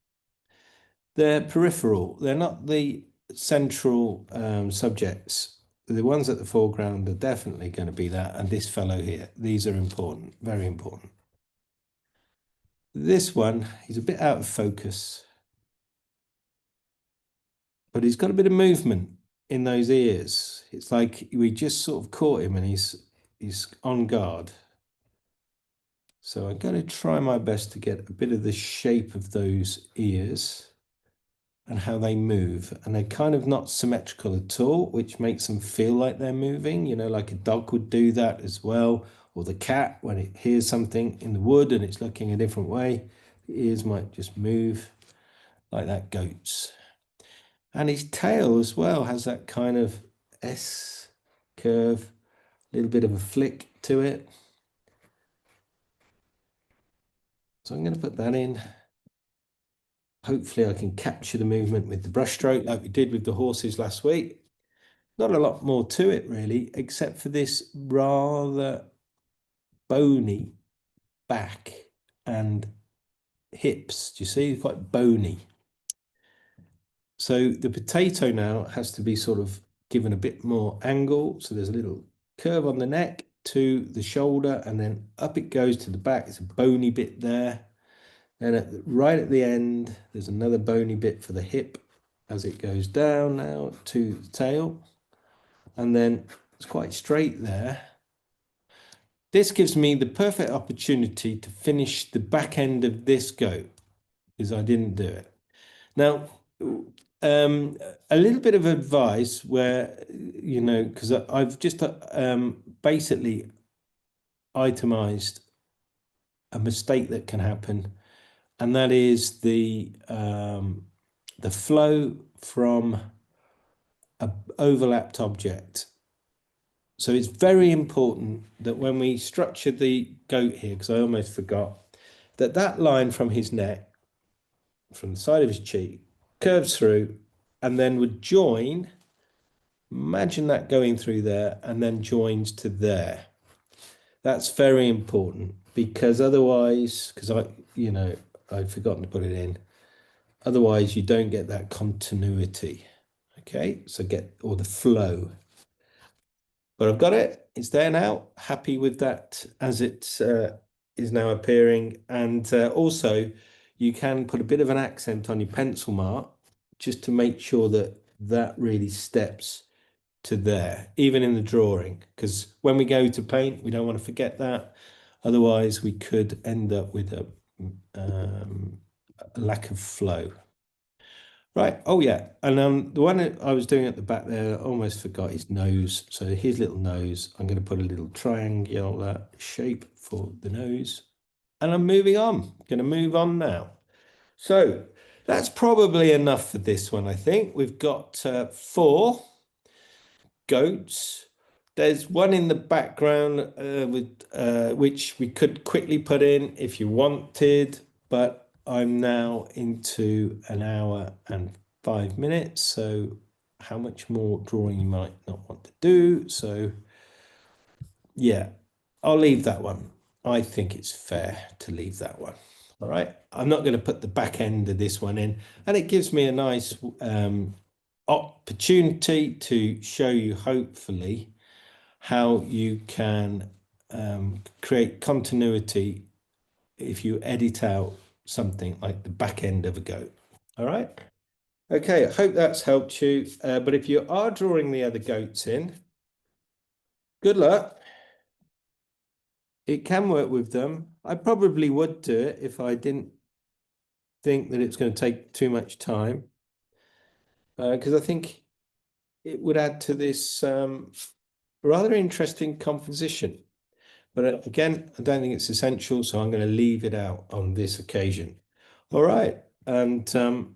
they're peripheral. They're not the central subjects. The ones at the foreground are definitely going to be that, and this fellow here. These are important, very important. This one, he's a bit out of focus, but he's got a bit of movement in those ears. It's like we just sort of caught him and he's on guard. So I'm going to try my best to get a bit of the shape of those ears and how they move. And they're kind of not symmetrical at all, which makes them feel like they're moving, you know, like a dog would do that as well. Or the cat, when it hears something in the wood and it's looking a different way, the ears might just move like that, goats. And his tail as well has that kind of S curve, a little bit of a flick to it. So I'm going to put that in. Hopefully I can capture the movement with the brushstroke like we did with the horses last week. Not a lot more to it really, except for this rather bony back and hips. Do you see? Quite bony. So the potato now has to be sort of given a bit more angle. So there's a little curve on the neck to the shoulder, and then up it goes to the back. It's a bony bit there. And right at the end, there's another bony bit for the hip as it goes down now to the tail. And then it's quite straight there. This gives me the perfect opportunity to finish the back end of this goat, because I didn't do it. Now, a little bit of advice where, because I've just basically itemized a mistake that can happen, and that is the flow from an overlapped object. So it's very important that when we structure the goat here, because I almost forgot, that line from his neck, from the side of his cheek, curves through and then would join. Imagine that going through there and then joins to there. That's very important, because otherwise, because I'd forgotten to put it in. Otherwise, you don't get that continuity. Okay, so or the flow. But I've got it. It's there now. Happy with that as it is now appearing. And also, you can put a bit of an accent on your pencil mark just to make sure that really steps to there, even in the drawing. Because when we go to paint, we don't want to forget that. Otherwise, we could end up with a lack of flow. Right. Oh, yeah. And the one I was doing at the back there, I almost forgot his nose. So his little nose, I'm going to put a little triangular shape for the nose. And I'm moving on. Going to move on now. So that's probably enough for this one, I think. We've got 4 goats. There's one in the background which we could quickly put in if you wanted, but I'm now into an hour and 5 minutes. So how much more drawing you might not want to do. So yeah, I'll leave that one. I think it's fair to leave that one. All right. I'm not going to put the back end of this one in, and it gives me a nice opportunity to show you, hopefully, how you can create continuity if you edit out something like the back end of a goat. All right. Okay, I hope that's helped you. But if you are drawing the other goats in, good luck. It can work with them. I probably would do it if I didn't think that it's going to take too much time, because I think it would add to this rather interesting composition. But again, I don't think it's essential, so I'm going to leave it out on this occasion. All right, and I'll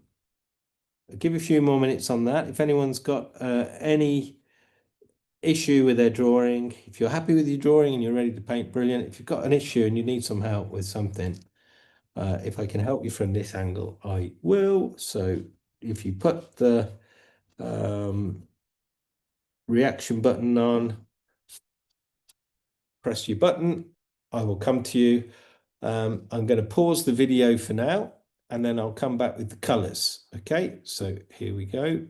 give you a few more minutes on that. If anyone's got any issue with their drawing, if you're happy with your drawing and you're ready to paint, brilliant. If you've got an issue and you need some help with something, if I can help you from this angle, I will. So if you put the reaction button on, press your button, I will come to you. I'm going to pause the video for now, and then I'll come back with the colors. Okay, so here we go.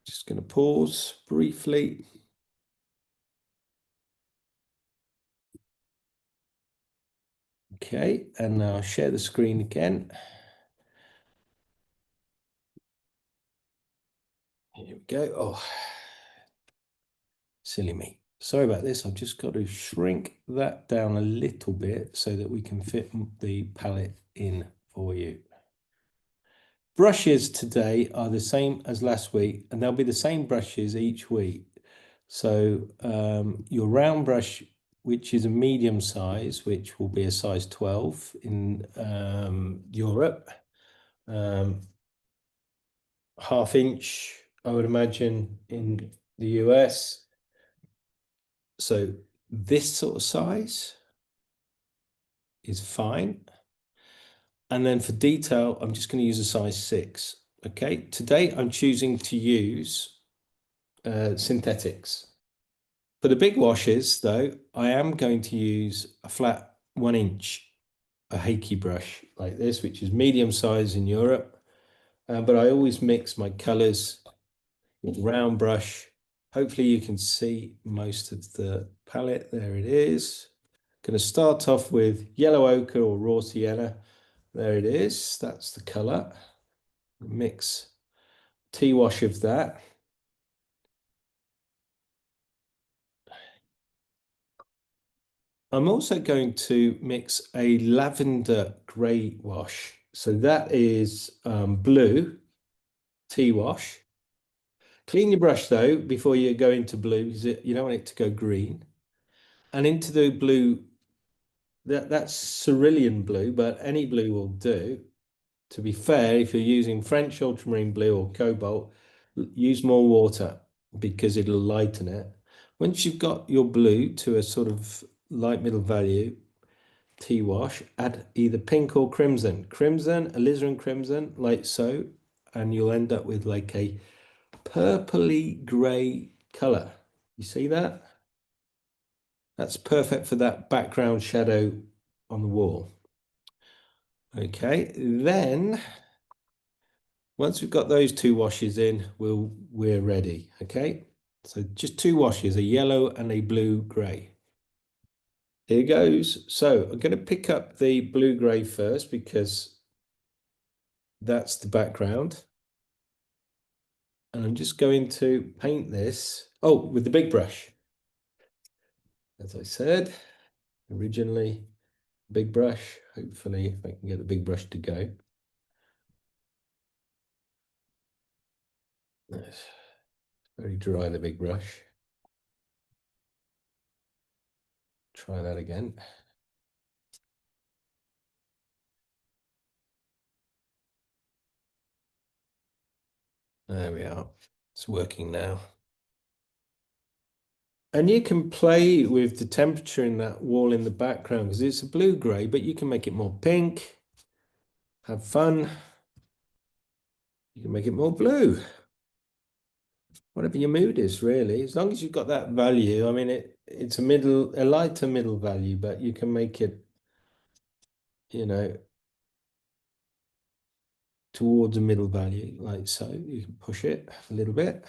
Just going to pause briefly. Okay, and now I'll share the screen again. Here we go. Oh, silly me. Sorry about this. I've just got to shrink that down a little bit so that we can fit the palette in for you. Brushes today are the same as last week, and they'll be the same brushes each week. So your round brush, which is a medium size, which will be a size 12 in Europe, ½ inch, I would imagine, in the US. So this sort of size is fine. And then for detail, I'm just going to use a size 6. Okay, today I'm choosing to use synthetics. For the big washes, though, I am going to use a flat 1 inch a Hakey brush like this, which is medium size in Europe. But I always mix my colors with a round brush. Hopefully you can see most of the palette. There it is. Going to start off with yellow ochre or raw sienna. There it is. That's the color. Mix tea wash of that. I'm also going to mix a lavender grey wash. So that is blue tea wash. Clean your brush though before you go into blue because you don't want it to go green. And into the blue, that's cerulean blue, but any blue will do. To be fair, if you're using French ultramarine blue or cobalt, use more water because it'll lighten it. Once you've got your blue to a sort of light middle value, tea wash, add either pink or crimson. Crimson, alizarin crimson, like so, and you'll end up with like a purpley grey colour. You see that? That's perfect for that background shadow on the wall. Okay, then once we've got those two washes in, we're ready. Okay, so just two washes, a yellow and a blue grey. Here goes. So I'm going to pick up the blue grey first because that's the background. And I'm just going to paint this. Oh, with the big brush. As I said, originally, big brush. Hopefully, if I can get the big brush to go. It's very dry, the big brush. Try that again. There we are. It's working now. And you can play with the temperature in that wall in the background because it's a blue-grey, but you can make it more pink. Have fun. You can make it more blue. Whatever your mood is, really. As long as you've got that value. I mean, it's a lighter middle value, but you can make it, you know, towards a middle value, like so. You can push it a little bit.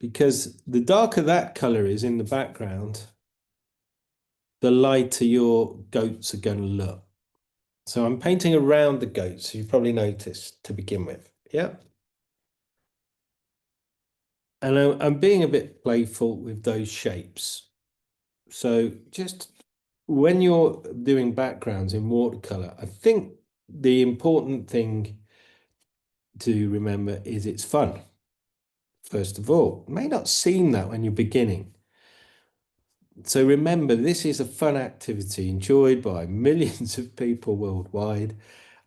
Because the darker that color is in the background, the lighter your goats are going to look. So I'm painting around the goats, you probably noticed to begin with. Yeah. And I'm being a bit playful with those shapes. So just when you're doing backgrounds in watercolor, I think the important thing to remember is it's fun. First of all, it may not seem that when you're beginning. So remember, this is a fun activity enjoyed by millions of people worldwide,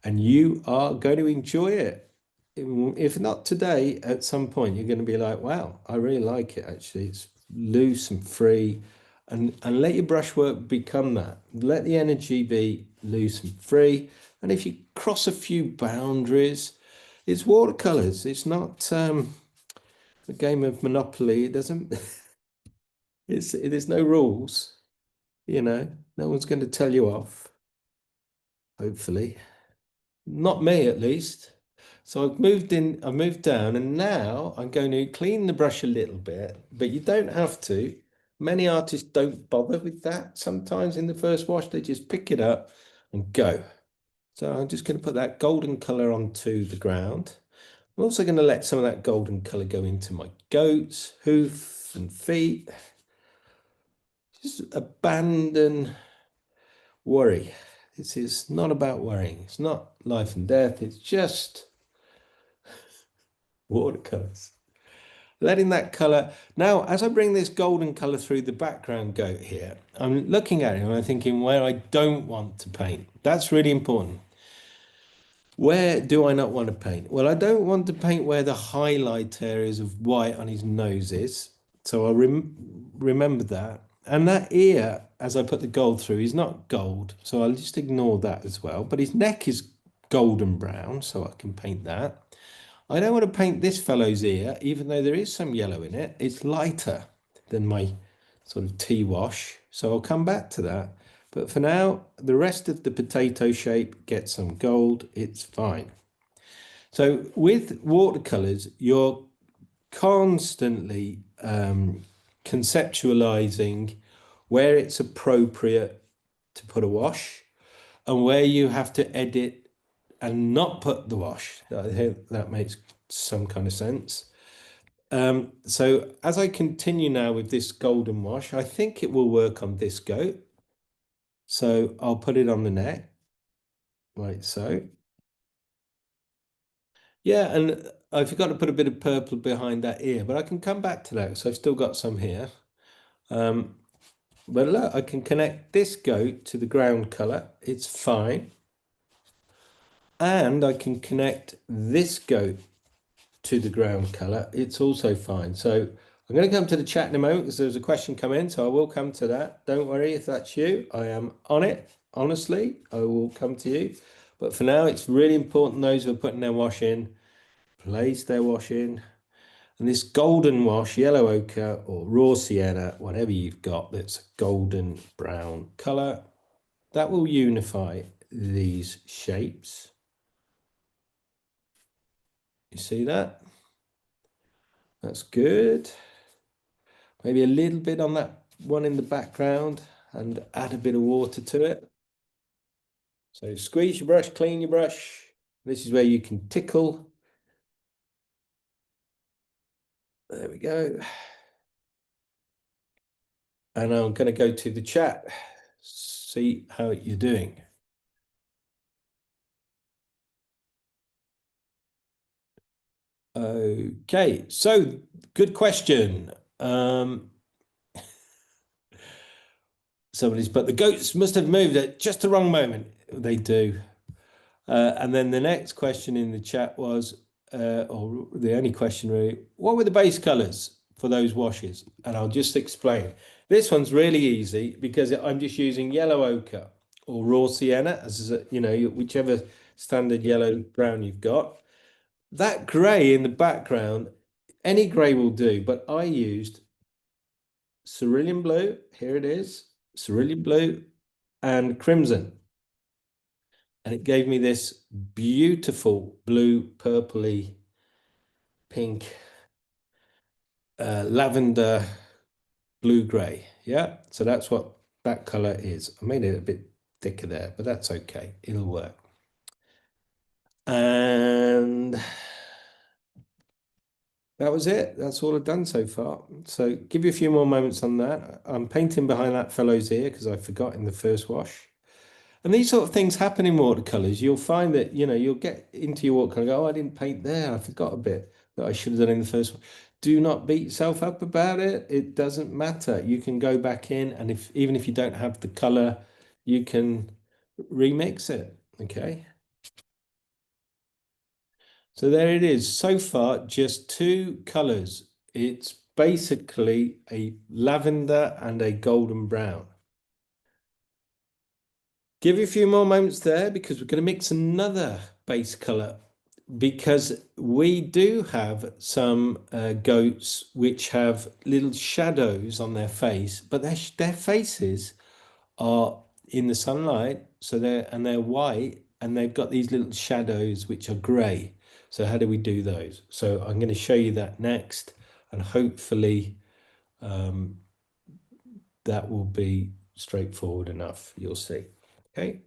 and you are going to enjoy it. If not today, at some point, you're going to be like, wow, I really like it, actually. It's loose and free, and let your brushwork become that. Let the energy be loose and free. And if you cross a few boundaries, it's watercolors. It's not a game of Monopoly. It doesn't... there's no rules, no one's going to tell you off, hopefully. Not me, at least. So I've moved down, and now I'm going to clean the brush a little bit, but you don't have to. Many artists don't bother with that. Sometimes in the first wash, they just pick it up and go. So I'm just going to put that golden color onto the ground. I'm also going to let some of that golden color go into my goats, hoof and feet. Just abandon worry. This is not about worrying. It's not life and death. It's just watercolors. Letting that color. Now, as I bring this golden color through the background goat here, I'm looking at it and I'm thinking where I don't want to paint. That's really important. Where do I not want to paint? Well, I don't want to paint where the highlight areas of white on his nose is. So I'll remember that. And that ear, as I put the gold through, is not gold. So I'll just ignore that as well. But his neck is golden brown, so I can paint that. I don't want to paint this fellow's ear, even though there is some yellow in it. It's lighter than my sort of tea wash. So I'll come back to that. But for now, the rest of the potato shape gets some gold. It's fine. So with watercolors, you're constantly conceptualizing where it's appropriate to put a wash and where you have to edit and not put the wash. I think that makes some kind of sense. So as I continue now with this golden wash, I think it will work on this goat. So I'll put it on the neck, like so. Yeah, and I forgot to put a bit of purple behind that ear, but I can come back to that. So I've still got some here. But look, I can connect this goat to the ground color. It's fine. And I can connect this goat to the ground color. It's also fine. So I'm going to come to the chat in a moment because there's a question come in. So I will come to that. Don't worry if that's you. I am on it. Honestly, I will come to you. But for now, it's really important those who are putting their wash in, place their wash in. And this golden wash, yellow ochre or raw sienna, whatever you've got that's a golden brown color, that will unify these shapes. You see that? That's good. Maybe a little bit on that one in the background and add a bit of water to it. So squeeze your brush, clean your brush. This is where you can tickle. There we go. And I'm going to go to the chat, see how you're doing. Okay, so good question. Somebody's put the goats must have moved at just the wrong moment. They do. And then the next question in the chat was, or the only question really, what were the base colors for those washes? And I'll just explain. This one's really easy because I'm just using yellow ochre or raw sienna, as you know, whichever standard yellow brown you've got. That grey in the background, any grey will do, but I used cerulean blue, here it is, cerulean blue and crimson. And it gave me this beautiful blue, purpley, pink, lavender, blue-gray. Yeah, so that's what that color is. I made it a bit thicker there, but that's okay. It'll work. And that was it. That's all I've done so far. So give you a few more moments on that. I'm painting behind that fellow's ear because I forgot in the first wash. And these sort of things happen in watercolors. You'll find that, you know, you'll get into your watercolor and go, oh, I didn't paint there. I forgot a bit that I should have done in the first one. Do not beat yourself up about it. It doesn't matter. You can go back in and even if you don't have the color, you can remix it. Okay. So there it is. So far, just two colors. It's basically a lavender and a golden brown. Give you a few more moments there because we're going to mix another base color because we do have some goats which have little shadows on their face, but their faces are in the sunlight, so they're white and they've got these little shadows which are grey. So how do we do those? So I'm going to show you that next, and hopefully that will be straightforward enough. You'll see. Okay.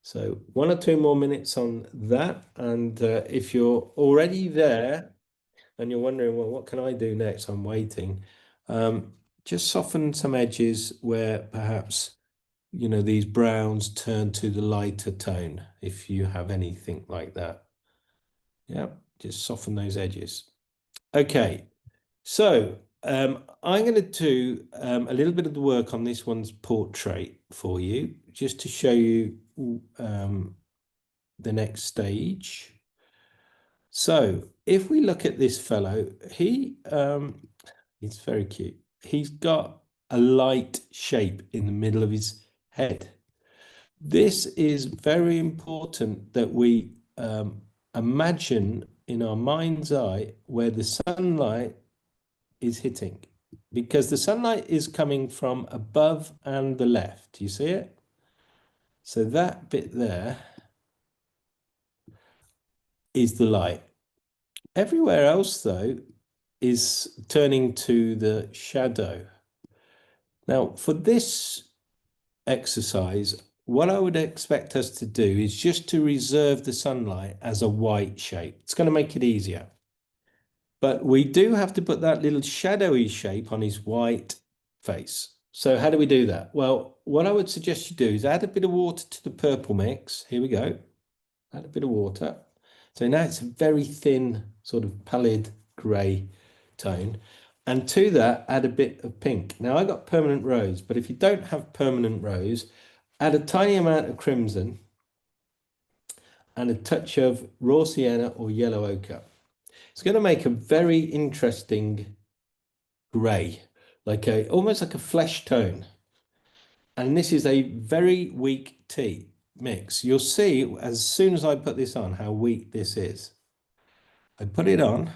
So 1 or 2 more minutes on that. And if you're already there and you're wondering, well, what can I do next? I'm waiting. Just soften some edges where perhaps, you know, these browns turn to the lighter tone, if you have anything like that. Yeah, just soften those edges. Okay, so I'm going to do a little bit of the work on this one's portrait for you, just to show you the next stage. So if we look at this fellow, he's very cute. He's got a light shape in the middle of his head. This is very important that we imagine in our mind's eye where the sunlight is hitting, because the sunlight is coming from above and the left. You see it? So that bit there is the light. Everywhere else, though, is turning to the shadow. Now, for this exercise, what I would expect us to do is just to reserve the sunlight as a white shape. It's going to make it easier. But we do have to put that little shadowy shape on his white face. So how do we do that? Well, what I would suggest you do is add a bit of water to the purple mix. Here we go. Add a bit of water. So now it's a very thin, sort of pallid grey tone. And to that, add a bit of pink. Now I got permanent rose, but if you don't have permanent rose, add a tiny amount of crimson and a touch of raw sienna or yellow ochre. It's going to make a very interesting grey, almost like a flesh tone. And this is a very weak tea mix. You'll see as soon as I put this on how weak this is. I put it on,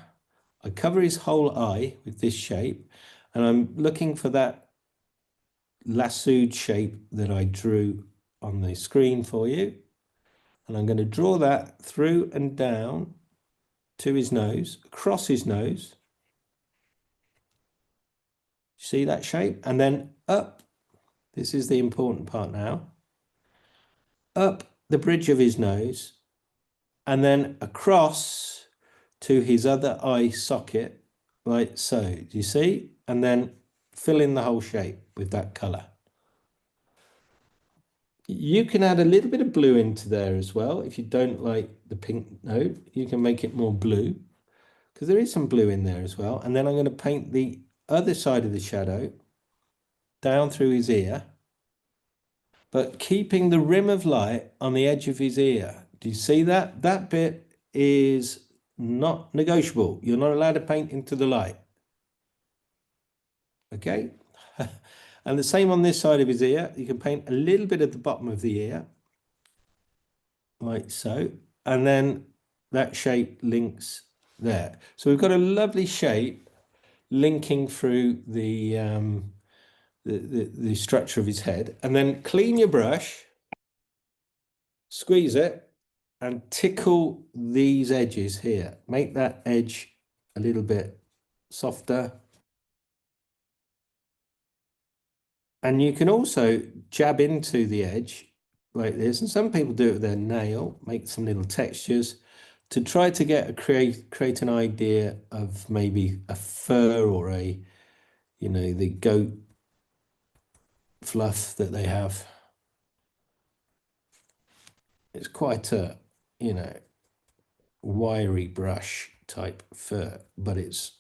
I cover his whole eye with this shape, and I'm looking for that lassoed shape that I drew on the screen for you. And I'm going to draw that through and down to his nose, across his nose. See that shape? And then up, this is the important part now, up the bridge of his nose, and then across to his other eye socket, like so. Do you see? And then fill in the whole shape with that colour. You can add a little bit of blue into there as well. If you don't like the pink note, you can make it more blue, because there is some blue in there as well. And then I'm going to paint the other side of the shadow down through his ear, but keeping the rim of light on the edge of his ear. Do you see that? That bit is not negotiable. You're not allowed to paint into the light. Okay? And the same on this side of his ear. You can paint a little bit at the bottom of the ear, like so. And then that shape links there. So we've got a lovely shape linking through the structure of his head. And then clean your brush, squeeze it, and tickle these edges here. Make that edge a little bit softer. And you can also jab into the edge like this. And some people do it with their nail, make some little textures to try to get create an idea of maybe a fur or the goat fluff that they have. It's quite a, wiry brush type fur, but it's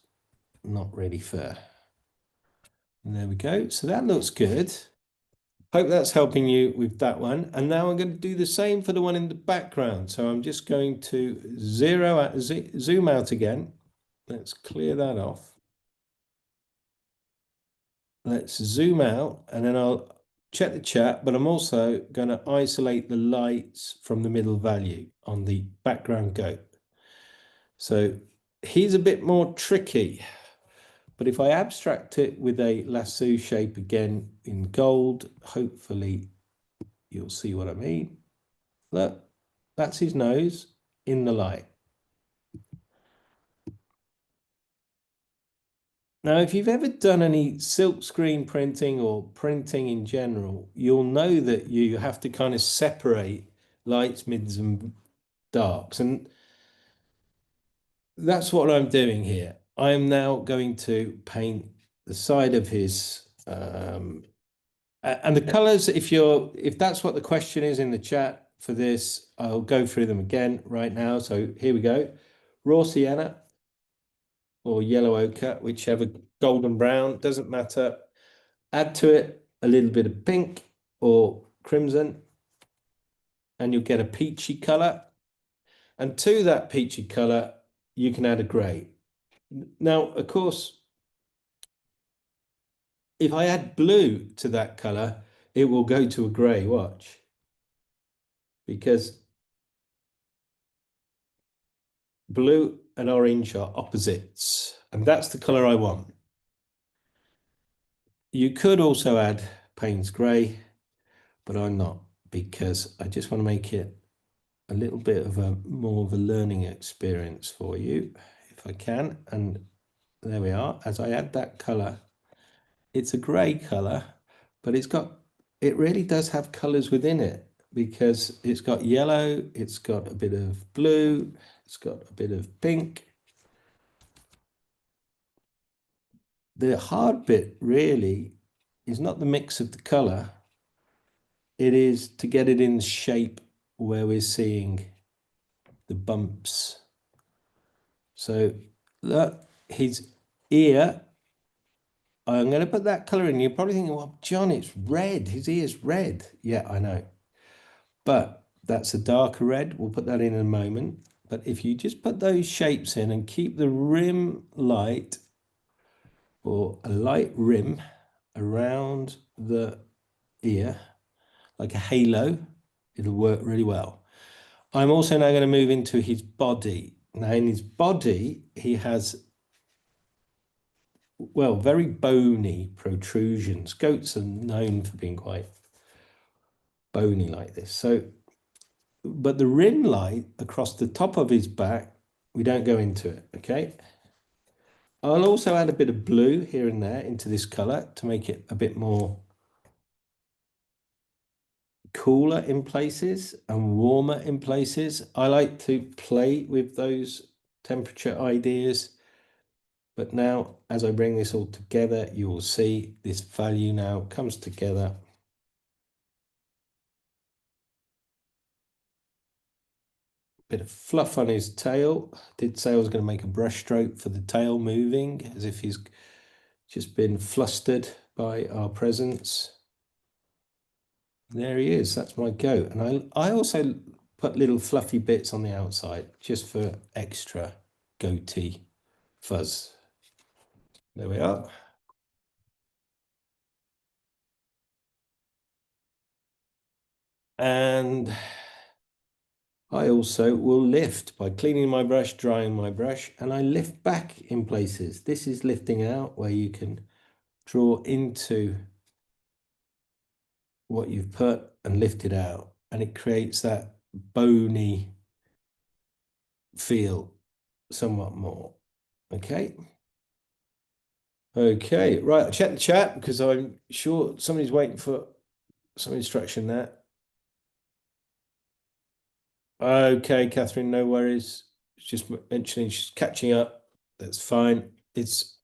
not really fur. And there we go. So that looks good. Hope that's helping you with that one. And now I'm going to do the same for the one in the background. So I'm just going to zoom out again. Let's clear that off. Let's zoom out, and then I'll check the chat, but I'm also going to isolate the lights from the middle value on the background goat. So he's a bit more tricky, but if I abstract it with a lasso shape again in gold, hopefully you'll see what I mean. Look, that's his nose in the light. Now, if you've ever done any silk screen printing or printing in general, you'll know that you have to kind of separate lights, mids, and darks. And that's what I'm doing here. I am now going to paint the side of his and the colors. If that's what the question is in the chat for this, I'll go through them again right now. So here we go. Raw sienna or yellow ochre, whichever, golden brown, doesn't matter. Add to it a little bit of pink or crimson, and you'll get a peachy color. And to that peachy color, you can add a gray. Now, of course, if I add blue to that color, it will go to a gray, watch. Because blue and orange are opposites, and that's the color I want. You could also add Payne's grey, but I'm not, because I just want to make it a little bit of a more of a learning experience for you, if I can. And there we are. As I add that color, it's a grey color, but it really does have colors within it, because it's got yellow, it's got a bit of blue, it's got a bit of pink. The hard bit really is not the mix of the color, it is to get it in the shape where we're seeing the bumps. So look, his ear, I'm going to put that color in. You're probably thinking, well, John, it's red. His ear's red. Yeah, I know. But that's a darker red. We'll put that in a moment. But if you just put those shapes in and keep the rim light, or a light rim around the ear, like a halo, it'll work really well. I'm also now going to move into his body. Now in his body, he has, well, very bony protrusions. Goats are known for being quite bony like this. So, but the rim light across the top of his back, we don't go into it, okay? I'll also add a bit of blue here and there into this color to make it a bit more cooler in places and warmer in places. I like to play with those temperature ideas. But now, as I bring this all together, you will see this value now comes together. Bit of fluff on his tail. Did say I was going to make a brush stroke for the tail moving, as if he's just been flustered by our presence. There he is. That's my goat. And I also put little fluffy bits on the outside just for extra goatee fuzz. There we are. And I also will lift by cleaning my brush, drying my brush, and I lift back in places. This is lifting out, where you can draw into what you've put and lift it out, and it creates that bony feel somewhat more. Okay. Okay, right, check the chat, because I'm sure somebody's waiting for some instruction there. Okay, Catherine, no worries. Just mentioning she's catching up. That's fine. It's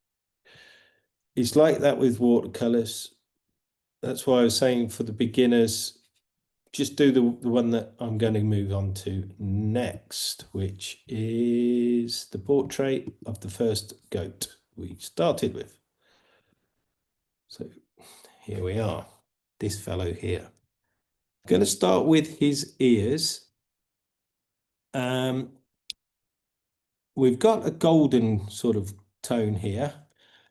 like that with watercolors. That's why I was saying for the beginners, just do the one that I'm going to move on to next, which is the portrait of the first goat we started with. So here we are, this fellow here. I'm going to start with his ears. We've got a golden sort of tone here.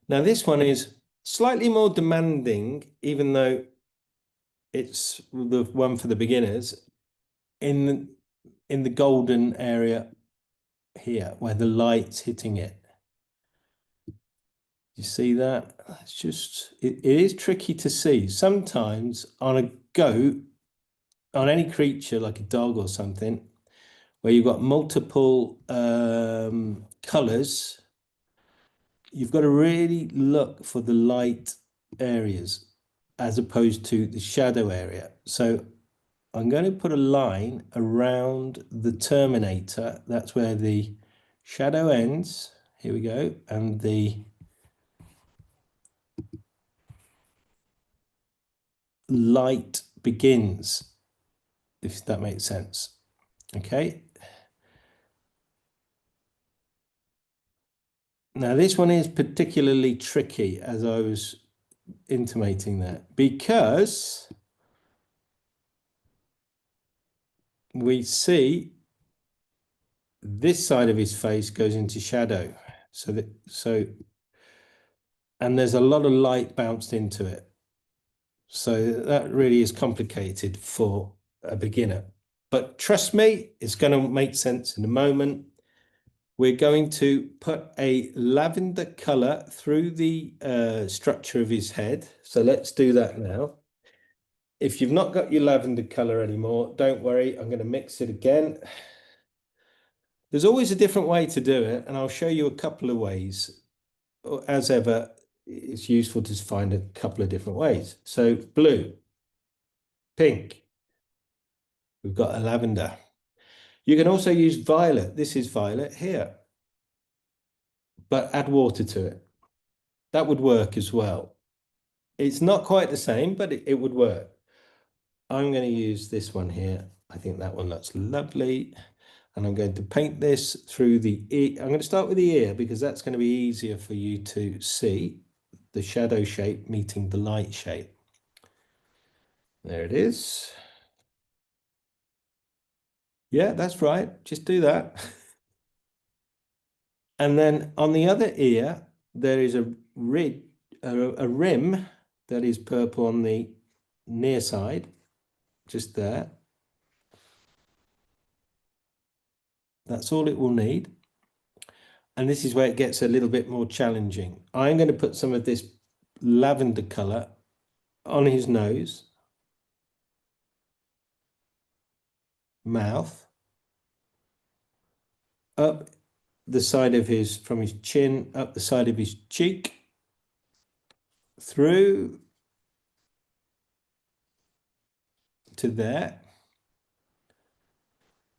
Now this one is slightly more demanding, even though it's the one for the beginners, in the golden area here, where the light's hitting it. You see that? It's just, it is tricky to see. Sometimes on a goat, on any creature like a dog or something, where you've got multiple colors, you've got to really look for the light areas as opposed to the shadow area. So I'm going to put a line around the terminator. That's where the shadow ends. Here we go. And the light begins, if that makes sense. Okay. Now this one is particularly tricky, as I was intimating that, because we see this side of his face goes into shadow. And there's a lot of light bounced into it. So that really is complicated for a beginner. But trust me, it's going to make sense in a moment. we're going to put a lavender color through the structure of his head. So let's do that now. If you've not got your lavender color anymore, don't worry, I'm going to mix it again. There's always a different way to do it, and I'll show you a couple of ways. As ever, it's useful to find a couple of different ways. So blue, pink, we've got a lavender. You can also use violet. This is violet here, but add water to it. That would work as well. It's not quite the same, but it would work. I'm going to use this one here. I think that one looks lovely. And I'm going to paint this through the ear. I'm going to start with the ear because that's going to be easier for you to see the shadow shape meeting the light shape. There it is. Yeah, that's right. Just do that. And then on the other ear, there is a rim that is purple on the near side, just there. That's all it will need. And this is where it gets a little bit more challenging. I'm going to put some of this lavender color on his nose, mouth, up the side of his, from his chin, up the side of his cheek, through to there.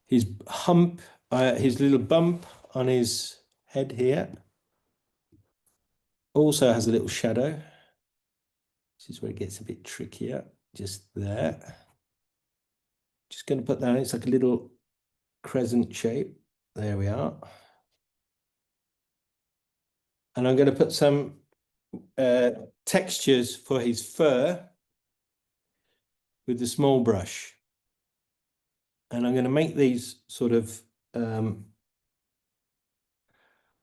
His hump, his little bump on his head here also has a little shadow. This is where it gets a bit trickier, just there. Just going to put that, it's like a little crescent shape. There we are. And I'm going to put some textures for his fur with the small brush. And I'm going to make these sort of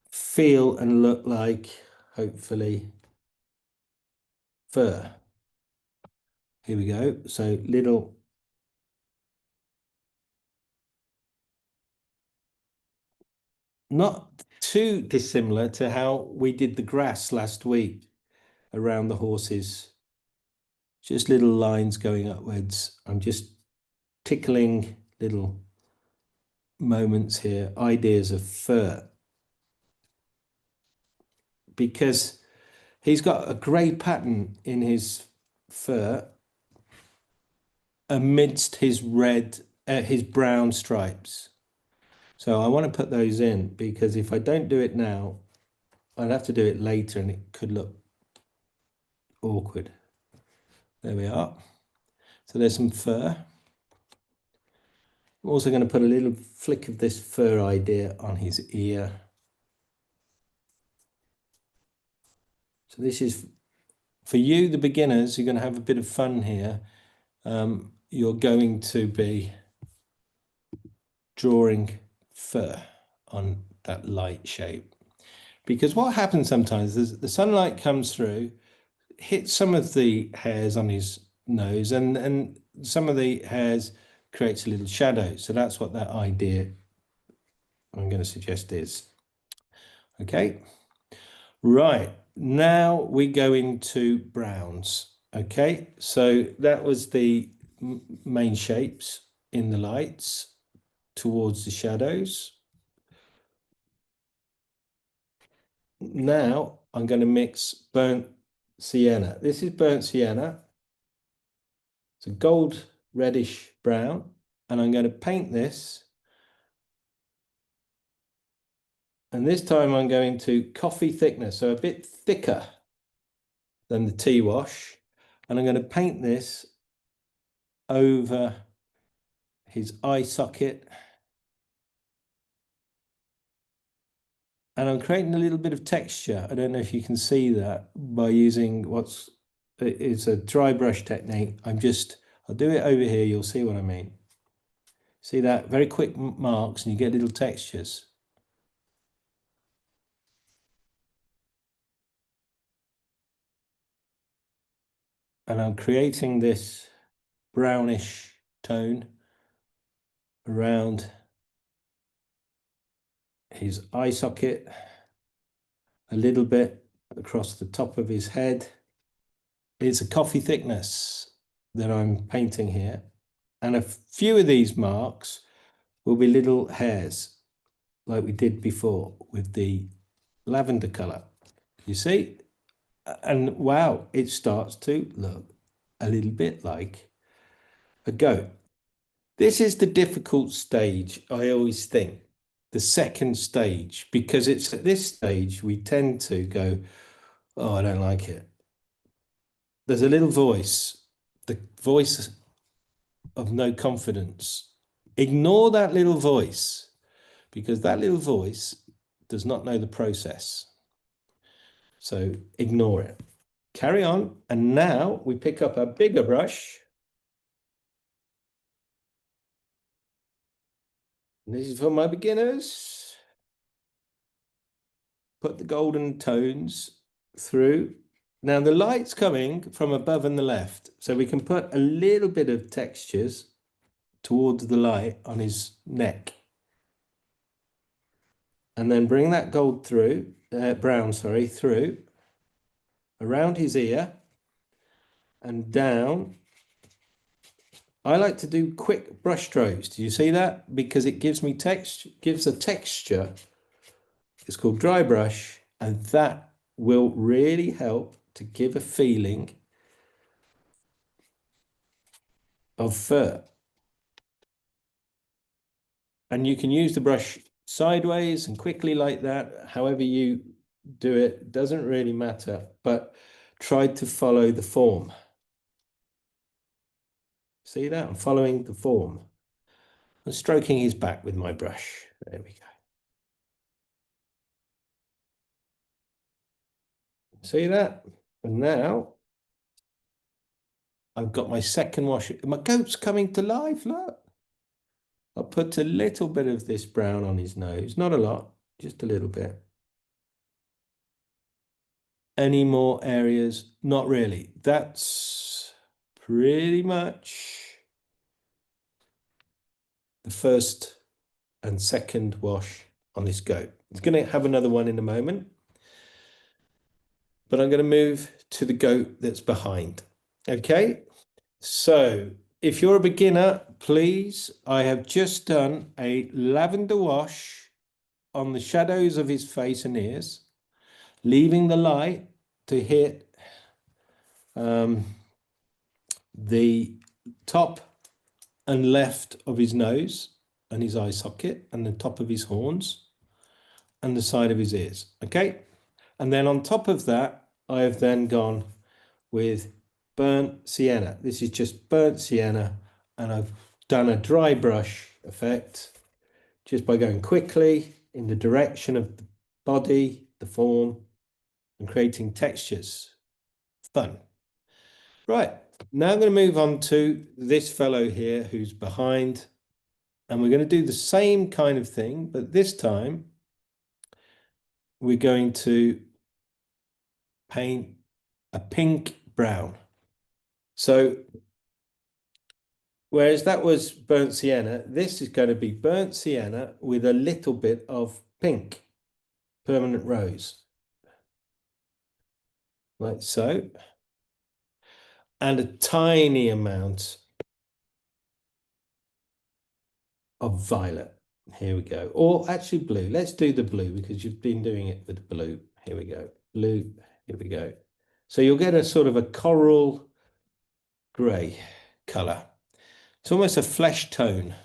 feel and look like, hopefully, fur. Here we go. So little not too dissimilar to how we did the grass last week around the horses. Just little lines going upwards. I'm just tickling little moments here, ideas of fur. Because he's got a grey pattern in his fur amidst his red, his brown stripes. So I want to put those in because if I don't do it now, I'll have to do it later and it could look awkward. There we are. So there's some fur. I'm also going to put a little flick of this fur idea on his ear. So this is, for you, the beginners, you're going to have a bit of fun here. You're going to be drawing fur on that light shape. Because what happens sometimes is the sunlight comes through, hits some of the hairs on his nose, and some of the hairs creates a little shadow. So that's what that idea I'm going to suggest is. Okay, right, now we go into browns. Okay, so that was the main shapes in the lights towards the shadows. Now I'm going to mix burnt sienna. This is burnt sienna. It's a gold reddish brown, and I'm going to paint this. And this time I'm going to coffee thickness, so a bit thicker than the tea wash. And I'm going to paint this over his eye socket. And I'm creating a little bit of texture. I don't know if you can see that by using it's a dry brush technique. I'll do it over here. You'll see what I mean. See that? Very quick marks and you get little textures. And I'm creating this brownish tone around his eye socket, a little bit across the top of his head. It's a coffee thickness that I'm painting here. And a few of these marks will be little hairs like we did before with the lavender color. You see? And wow, it starts to look a little bit like a goat. This is the difficult stage, I always think, the second stage, because it's at this stage we tend to go, oh, I don't like it. There's a little voice, the voice of no confidence. Ignore that little voice, because that little voice does not know the process. So ignore it. Carry on. And now we pick up a bigger brush. This is for my beginners. Put the golden tones through. Now the light's coming from above and the left, so we can put a little bit of textures towards the light on his neck. And then bring that gold through, brown, sorry, through, around his ear and down. I like to do quick brush strokes. Do you see that? Because it gives me gives a texture. It's called dry brush, and that will really help to give a feeling of fur. And you can use the brush sideways and quickly like that. However you do it, doesn't really matter, but try to follow the form. See that? I'm following the form. I'm stroking his back with my brush. There we go. See that? And now I've got my second wash. My goat's coming to life, look. I'll put a little bit of this brown on his nose. Not a lot, just a little bit. Any more areas? Not really. That's pretty much the first and second wash on this goat. It's going to have another one in a moment, but I'm going to move to the goat that's behind. Okay, so if you're a beginner, please, I have just done a lavender wash on the shadows of his face and ears, leaving the light to hit the top and left of his nose and his eye socket and the top of his horns and the side of his ears. Okay, and then on top of that, I have then gone with burnt sienna. This is just burnt sienna, and I've done a dry brush effect just by going quickly in the direction of the body, the form, and creating textures. Fun. Right, now I'm going to move on to this fellow here who's behind, and we're going to do the same kind of thing, but this time we're going to paint a pink brown. So whereas that was burnt sienna, this is going to be burnt sienna with a little bit of pink, permanent rose, like so, and a tiny amount of violet. Here we go. Or actually blue. Let's do the blue because you've been doing it with blue. Here we go. Blue. Here we go. So you'll get a sort of a coral gray color. It's almost a flesh tone.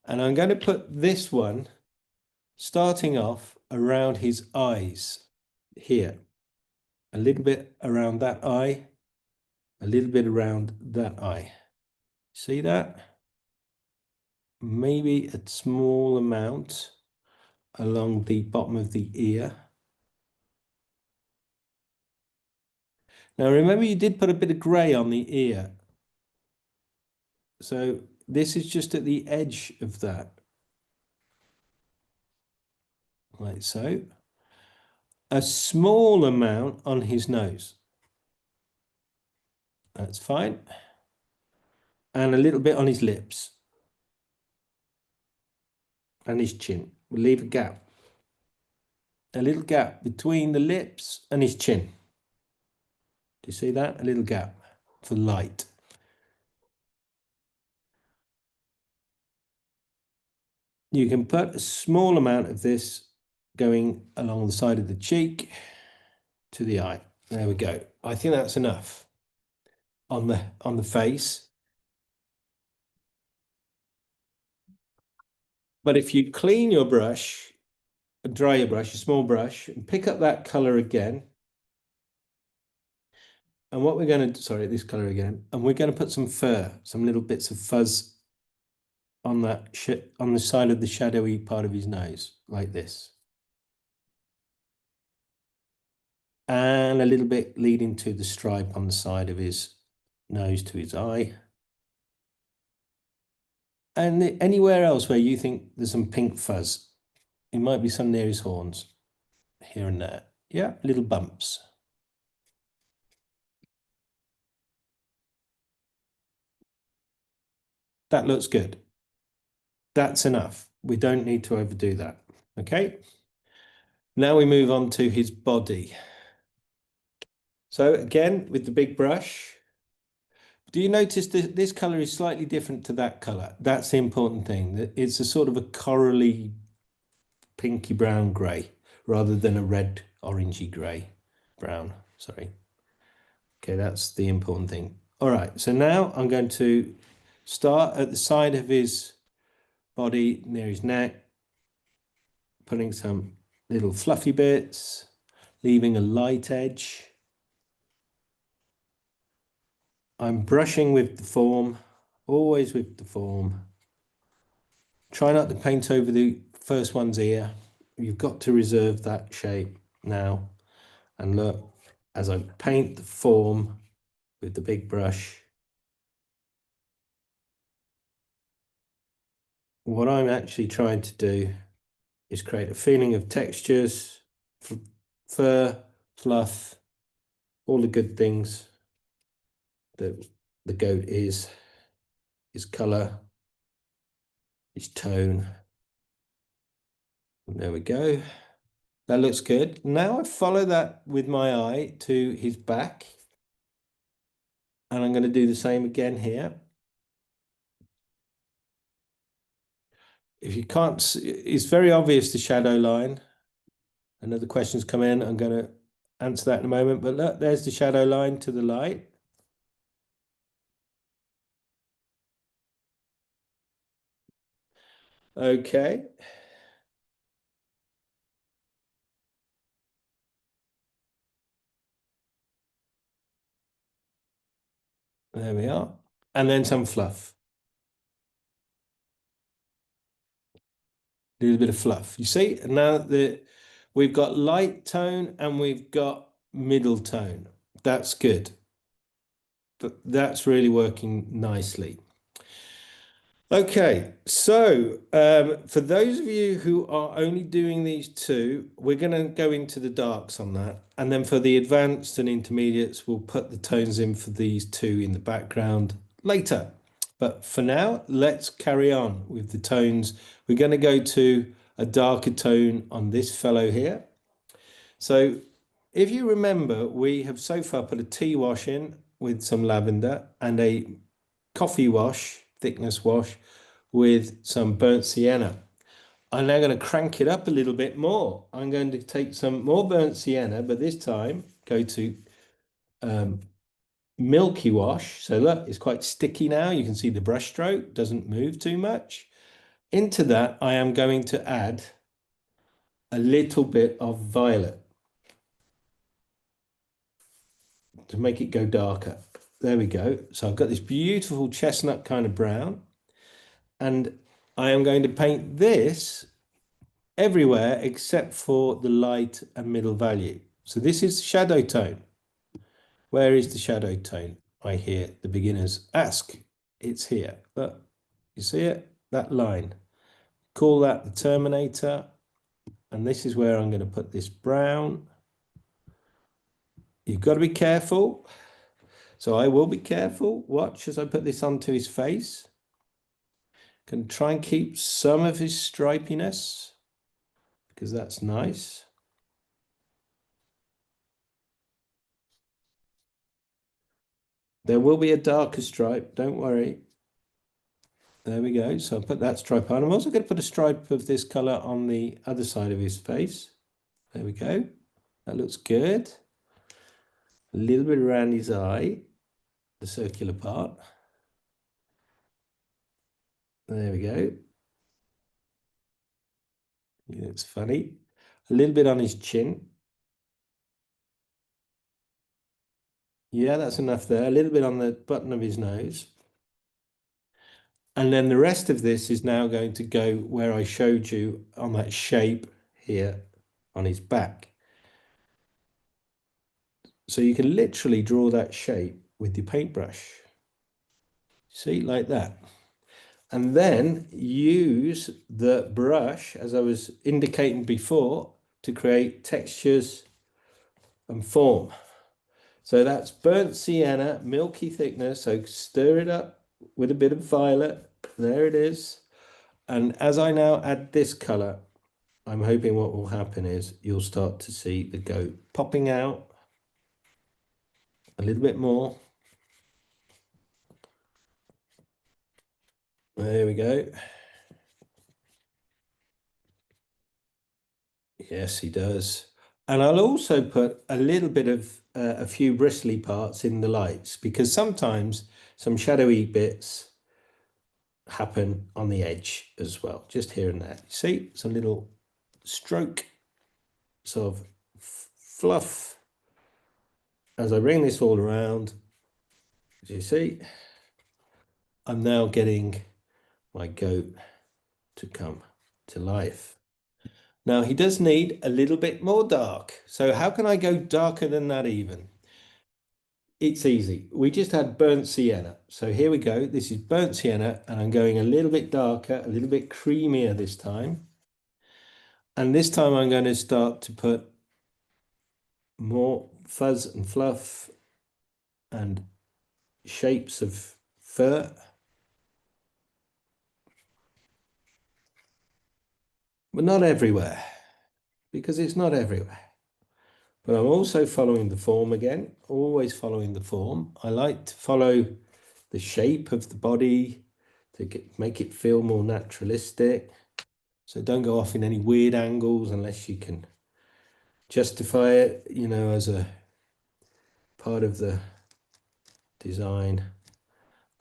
And I'm going to put this one starting off around his eyes here. A little bit around that eye. A little bit around that eye. See that? Maybe a small amount along the bottom of the ear. Now remember, you did put a bit of grey on the ear. So this is just at the edge of that. Like so. A small amount on his nose. That's fine. And a little bit on his lips. And his chin. We'll leave a gap. a little gap between the lips and his chin. Do you see that? A little gap for light. You can put a small amount of this going along the side of the cheek to the eye. There we go. I think that's enough on the face. But if you clean your brush, dry your brush, a small brush, and pick up that color again. And what we're going to, sorry, this color again, and we're going to put some fur, some little bits of fuzz on that on the side of the shadowy part of his nose, like this. And a little bit leading to the stripe on the side of his nose to his eye. And anywhere else where you think there's some pink fuzz, it might be some near his horns, here and there. Yeah, little bumps. That looks good. That's enough. We don't need to overdo that. Okay. Now we move on to his body. So again, with the big brush, do you notice that this color is slightly different to that color? That's the important thing. It's a sort of a corally pinky brown gray rather than a red orangey gray brown. Sorry. Okay, that's the important thing. All right, so now I'm going to start at the side of his body near his neck, putting some little fluffy bits, leaving a light edge. I'm brushing with the form, always with the form. Try not to paint over the first one's ear. You've got to reserve that shape now. And look, as I paint the form with the big brush, what I'm actually trying to do is create a feeling of textures, fur, fluff, all the good things that the goat is, his color, his tone. And there we go. That looks good. Now I follow that with my eye to his back. And I'm going to do the same again here. If you can't, it's very obvious the shadow line. Another question's come in. I'm going to answer that in a moment. But look, there's the shadow line to the light. Okay. There we are. And then some fluff. A little bit of fluff. You see, now we've got light tone and we've got middle tone. That's good. But that's really working nicely. Okay, so for those of you who are only doing these two, we're going to go into the darks on that. And then for the advanced and intermediates, we'll put the tones in for these two in the background later. But for now, let's carry on with the tones. We're going to go to a darker tone on this fellow here. So if you remember, we have so far put a tea wash in with some lavender and a coffee wash, thickness wash, with some burnt sienna. I'm now going to crank it up a little bit more. I'm going to take some more burnt sienna, but this time go to milky wash. So look, it's quite sticky now. You can see the brush stroke doesn't move too much. Into that, I am going to add a little bit of violet to make it go darker. There we go. So I've got this beautiful chestnut kind of brown, and I am going to paint this everywhere except for the light and middle value. So this is shadow tone. Where is the shadow tone? I hear the beginners ask. It's here. Look, you see it? That line. Call that the terminator. And this is where I'm going to put this brown. You've got to be careful. So I will be careful. Watch as I put this onto his face. Can try and keep some of his stripiness, because that's nice. There will be a darker stripe, don't worry. There we go. So I'll put that stripe on. I'm also going to put a stripe of this color on the other side of his face. There we go. That looks good. A little bit around his eye, the circular part. There we go. Yeah, it's funny. A little bit on his chin. Yeah, that's enough there. A little bit on the button of his nose. And then the rest of this is now going to go where I showed you on that shape here on his back. So you can literally draw that shape with your paintbrush. See, like that. And then use the brush, as I was indicating before, to create textures and form. So that's burnt sienna, milky thickness. So stir it up with a bit of violet. There it is. And as I now add this color, I'm hoping what will happen is you'll start to see the goat popping out a little bit more. There we go. Yes, he does. And I'll also put a little bit of a few bristly parts in the lights, because sometimes some shadowy bits happen on the edge as well, just here and there. See, some little stroke sort of fluff as I bring this all around. As you see, I'm now getting my goat to come to life. Now he does need a little bit more dark. So how can I go darker than that even? It's easy. We just had burnt sienna. So here we go. This is burnt sienna, and I'm going a little bit darker, a little bit creamier this time. And this time I'm going to start to put more fuzz and fluff and shapes of fur. But not everywhere, because it's not everywhere. But I'm also following the form again, always following the form. I like to follow the shape of the body to make it feel more naturalistic. So don't go off in any weird angles unless you can justify it, you know, as a part of the design.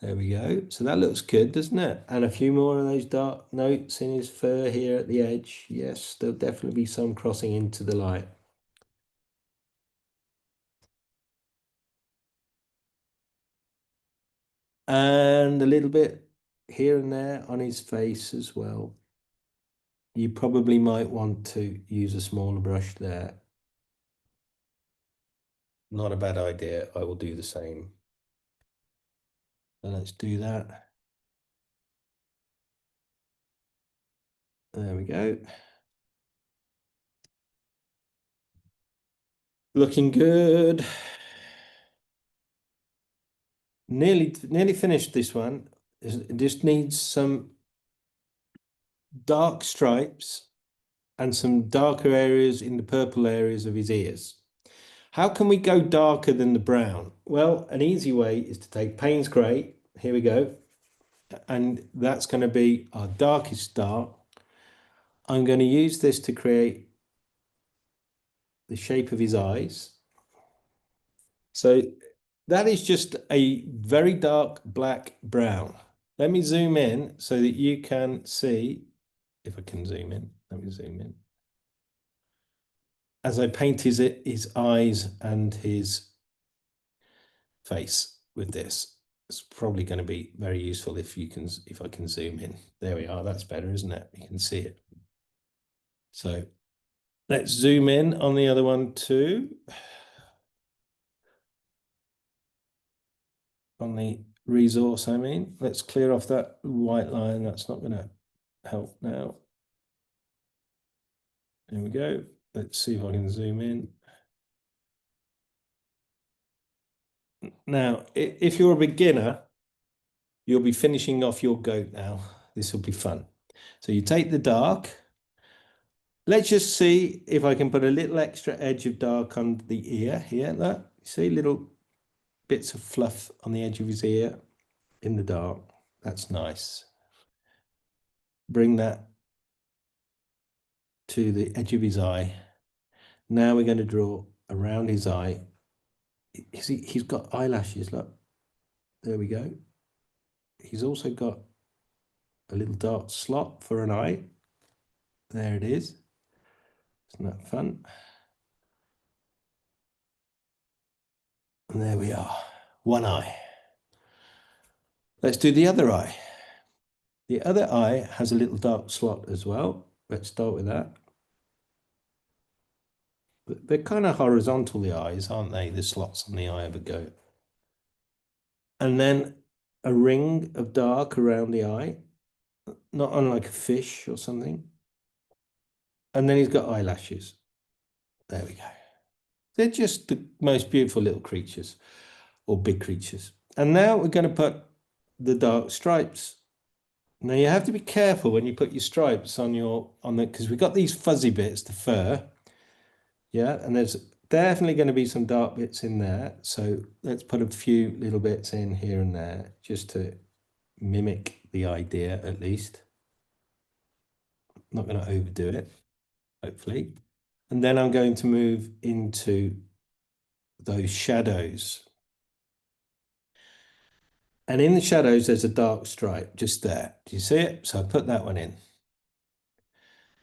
There we go. So that looks good, doesn't it? And a few more of those dark notes in his fur here at the edge. Yes, there'll definitely be some crossing into the light. And a little bit here and there on his face as well. You probably might want to use a smaller brush there. Not a bad idea. I will do the same. So let's do that. There we go. Looking good. Nearly finished this one. It just needs some dark stripes and some darker areas in the purple areas of his ears. How can we go darker than the brown? Well, an easy way is to take Payne's Grey. Here we go. And that's going to be our darkest dark. I'm going to use this to create the shape of his eyes. So that is just a very dark black brown. Let me zoom in so that you can see, if I can zoom in. Let me zoom in. As I paint his eyes and his face with this. It's probably going to be very useful if I can zoom in. There we are. That's better, isn't it? You can see it. So let's zoom in on the other one too. On the resource, I mean. Let's clear off that white line. That's not going to help now. There we go. Let's see if I can zoom in. Now, if you're a beginner, you'll be finishing off your goat now. This will be fun. So you take the dark. Let's just see if I can put a little extra edge of dark on the ear here. Look, see, little bits of fluff on the edge of his ear in the dark. That's nice. Bring that to the edge of his eye. Now we're going to draw around his eye. He's got eyelashes, look. There we go. He's also got a little dark slot for an eye. There it is. Isn't that fun? And there we are. One eye. Let's do the other eye. The other eye has a little dark slot as well. Let's start with that. They're kind of horizontal, the eyes, aren't they? The slots on the eye of a goat. And then a ring of dark around the eye, not unlike a fish or something. And then he's got eyelashes. There we go. They're just the most beautiful little creatures, or big creatures. And now we're going to put the dark stripes. Now you have to be careful when you put your stripes on because we've got these fuzzy bits, the fur. Yeah, and there's definitely going to be some dark bits in there. So let's put a few little bits in here and there just to mimic the idea at least. Not going to overdo it, hopefully. And then I'm going to move into those shadows. And in the shadows, there's a dark stripe just there. Do you see it? So I put that one in.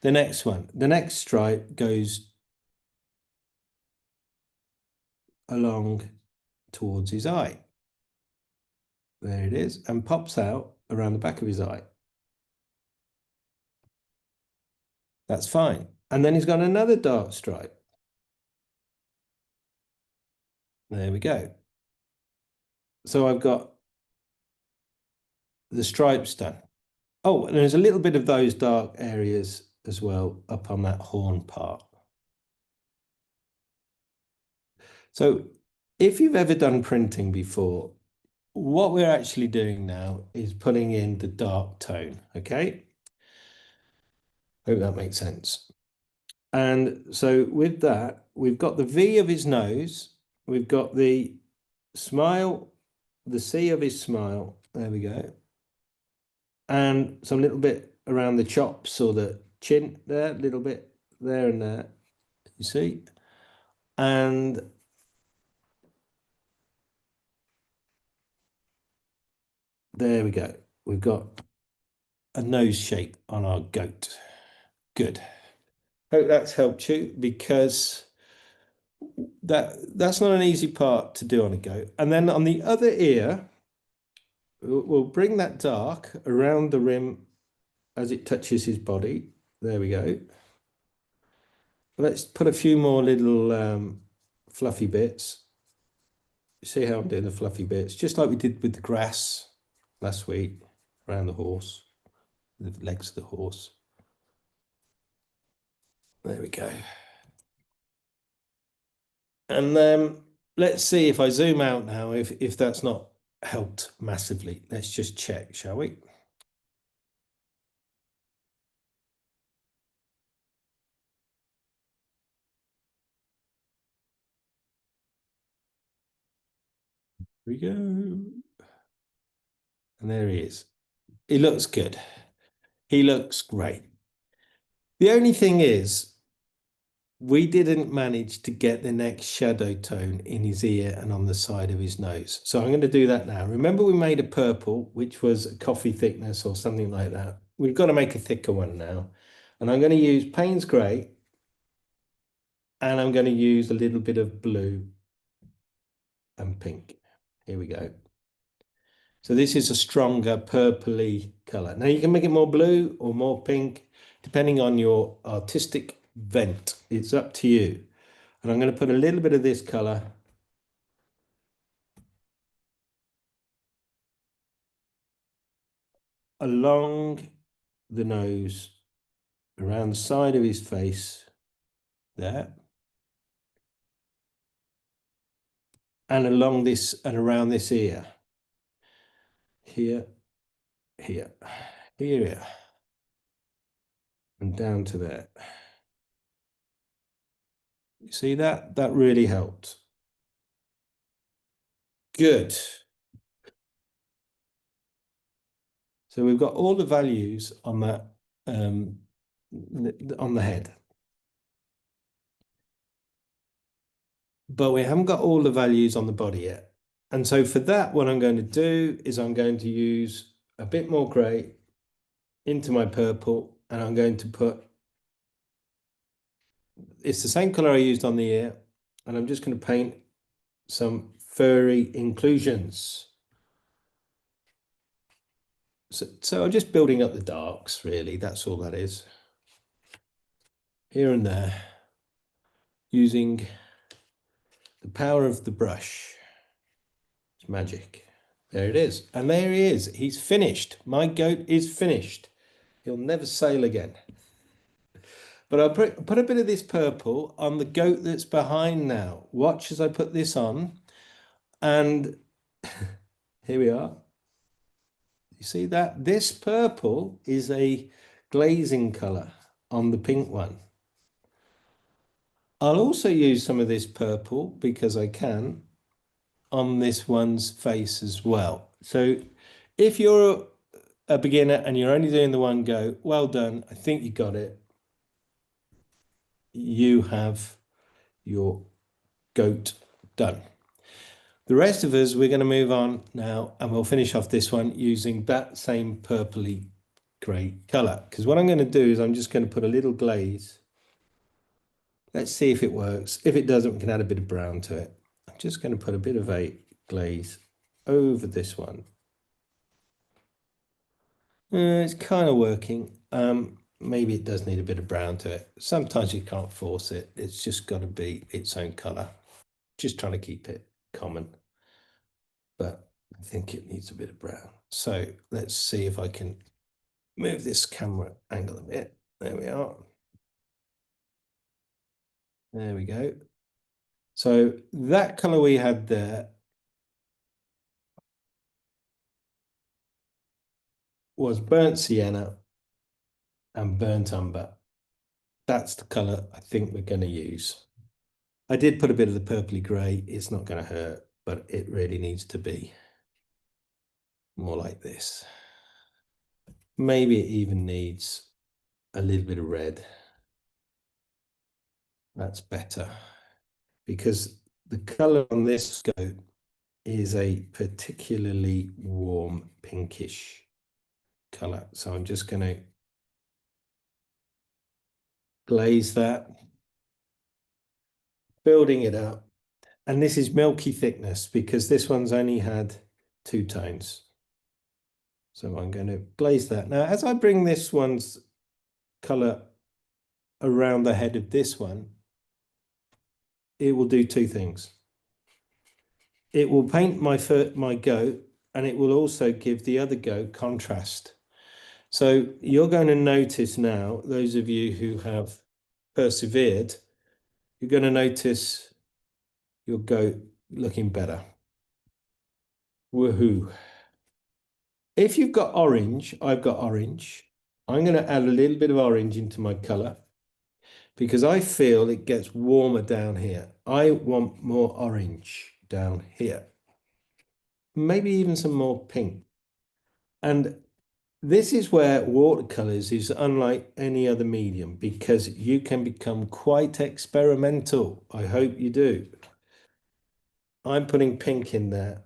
The next one, the next stripe goes along towards his eye. There it is, and pops out around the back of his eye. That's fine. And then he's got another dark stripe. There we go. So I've got the stripes done. Oh, and there's a little bit of those dark areas as well up on that horn part. So if you've ever done printing before, what we're actually doing now is putting in the dark tone, okay? Hope that makes sense. And so with that, we've got the V of his nose, we've got the smile, the C of his smile, there we go. And some little bit around the chops or the chin there, a little bit there and there, you see? And there we go. We've got a nose shape on our goat. Good. Hope that's helped you because that's not an easy part to do on a goat. And then on the other ear, we'll bring that dark around the rim as it touches his body. There we go. Let's put a few more little fluffy bits. You see how I'm doing the fluffy bits, just like we did with the grass last week around the horse, the legs of the horse. There we go. And let's see if I zoom out now, if that's not helped massively. Let's just check, shall we? Here we go. And there he is. He looks good. He looks great. The only thing is, we didn't manage to get the next shadow tone in his ear and on the side of his nose. So I'm going to do that now. Remember we made a purple, which was a coffee thickness or something like that. We've got to make a thicker one now. And I'm going to use Payne's Grey. And I'm going to use a little bit of blue and pink. Here we go. So this is a stronger purpley color. Now you can make it more blue or more pink, depending on your artistic bent. It's up to you. And I'm going to put a little bit of this color along the nose, around the side of his face, there. And along this and around this ear. Here, here, here, and down to there. You see that? That really helped. Good. So we've got all the values on that on the head. But we haven't got all the values on the body yet. And so for that, what I'm going to do is I'm going to use a bit more grey into my purple, and I'm going to put, it's the same color I used on the ear, and I'm just going to paint some furry inclusions. So I'm just building up the darks, really. That's all that is. Here and there, using the power of the brush. It's magic. There it is. And there he is. He's finished. My goat is finished. He'll never sail again. But I'll put a bit of this purple on the goat that's behind now. Watch as I put this on. And here we are. You see that? This purple is a glazing color on the pink one. I'll also use some of this purple, because I can, on this one's face as well. So if you're a beginner and you're only doing the one go, well done. I think you got it. You have your goat done. The rest of us, we're going to move on now, and we'll finish off this one using that same purpley grey color. Because what I'm going to do is I'm just going to put a little glaze. Let's see if it works. If it doesn't, we can add a bit of brown to it. I'm just going to put a bit of a glaze over this one. It's kind of working. Maybe it does need a bit of brown to it. Sometimes you can't force it. It's just got to be its own color. Just trying to keep it common. But I think it needs a bit of brown. So let's see if I can move this camera angle a bit. There we are. There we go. So that color we had there was burnt sienna and burnt umber. That's the color I think we're going to use. I did put a bit of the purpley grey. It's not going to hurt, but it really needs to be more like this. Maybe it even needs a little bit of red. That's better, because the color on this goat is a particularly warm pinkish color. So I'm just going to glaze that, building it up. And this is milky thickness, because this one's only had 2 tones. So I'm going to glaze that. Now, as I bring this one's color around the head of this one, it will do 2 things. It will paint my goat, and it will also give the other goat contrast. So you're going to notice now, those of you who have persevered, you're going to notice your goat looking better. Woohoo. If you've got orange, I've got orange. I'm going to add a little bit of orange into my color, because I feel it gets warmer down here. I want more orange down here. Maybe even some more pink. And this is where watercolors is unlike any other medium, because you can become quite experimental. I hope you do. I'm putting pink in there.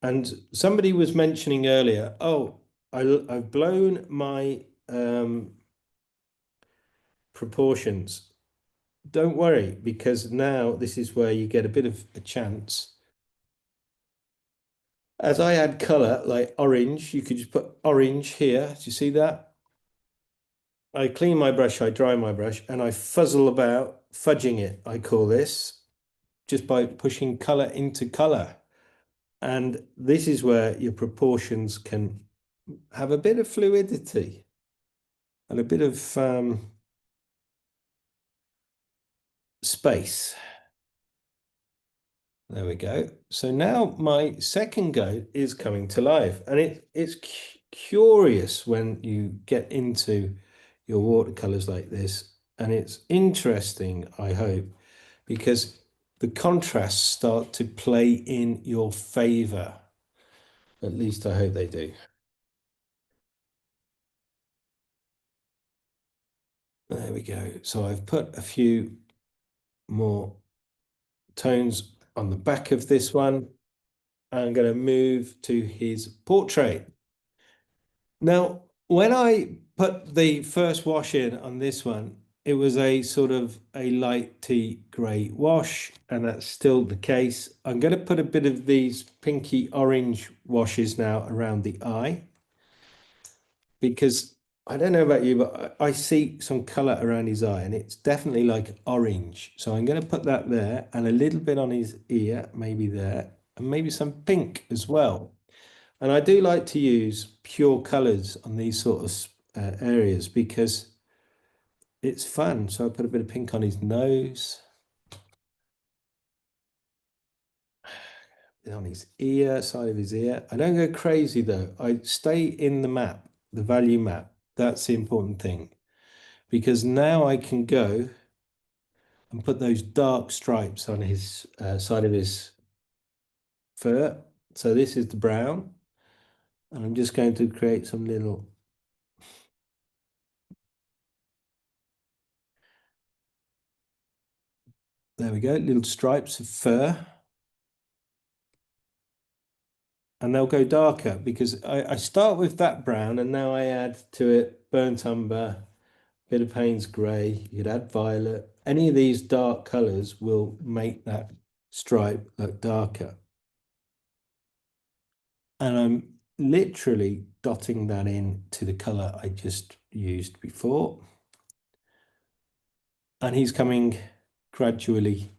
And somebody was mentioning earlier, oh, I've blown my proportions. Don't worry, because now this is where you get a bit of a chance. As I add color, like orange, you could just put orange here. Do you see that? I clean my brush, I dry my brush, and I fuzzle about, fudging it, I call this, just by pushing color into color. And this is where your proportions can have a bit of fluidity and a bit of space. There we go. So now my second goat is coming to life, and it's curious when you get into your watercolors like this, and it's interesting, I hope, because the contrasts start to play in your favor. At least I hope they do. There we go. So I've put a few more tones on the back of this one. I'm going to move to his portrait. Now, when I put the first wash in on this one, it was a sort of a light tea grey wash, and that's still the case. I'm going to put a bit of these pinky orange washes now around the eye, because I don't know about you, but I see some colour around his eye, and it's definitely like orange. So I'm going to put that there, and a little bit on his ear, maybe there, and maybe some pink as well. And I do like to use pure colours on these sort of areas because it's fun. So I put a bit of pink on his nose, on his ear, side of his ear. I don't go crazy though. I stay in the map, the value map. That's the important thing, because now I can go and put those dark stripes on his side of his fur. So this is the brown, and I'm just going to create some little, there we go, little stripes of fur. And they'll go darker because I start with that brown and now I add to it burnt umber, bit of Payne's grey, you could add violet. Any of these dark colours will make that stripe look darker. And I'm literally dotting that in to the colour I just used before. And he's coming gradually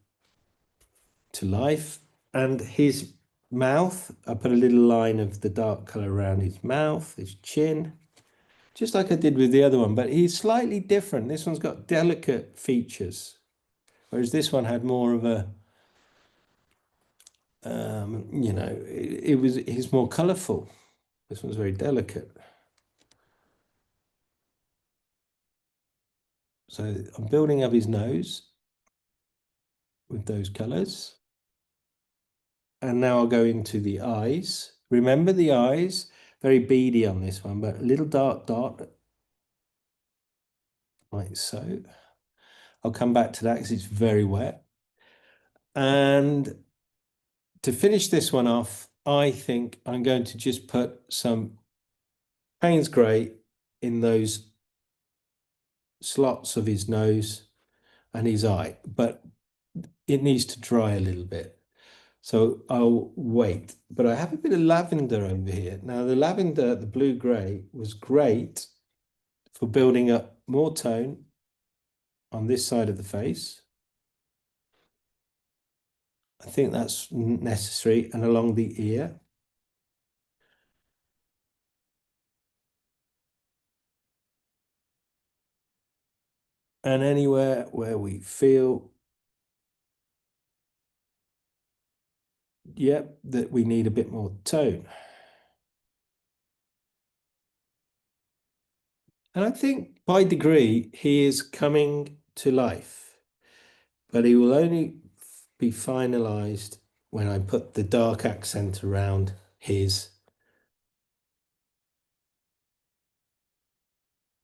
to life. And his mouth, I put a little line of the dark colour around his mouth, his chin, just like I did with the other one, but he's slightly different. This one's got delicate features, whereas this one had more of a, you know, he's more colourful. This one's very delicate. So I'm building up his nose with those colours. And now I'll go into the eyes. Remember the eyes, very beady on this one, but a little dark dot, like so. I'll come back to that because it's very wet. And to finish this one off, I think I'm going to just put some Payne's grey in those slots of his nose and his eye, but it needs to dry a little bit. So I'll wait. But I have a bit of lavender over here. Now the lavender, the blue-grey, was great for building up more tone on this side of the face. I think that's necessary, and along the ear. And anywhere where we feel, yep, that we need a bit more tone. And I think by degree, he is coming to life, but he will only be finalized when I put the dark accent around his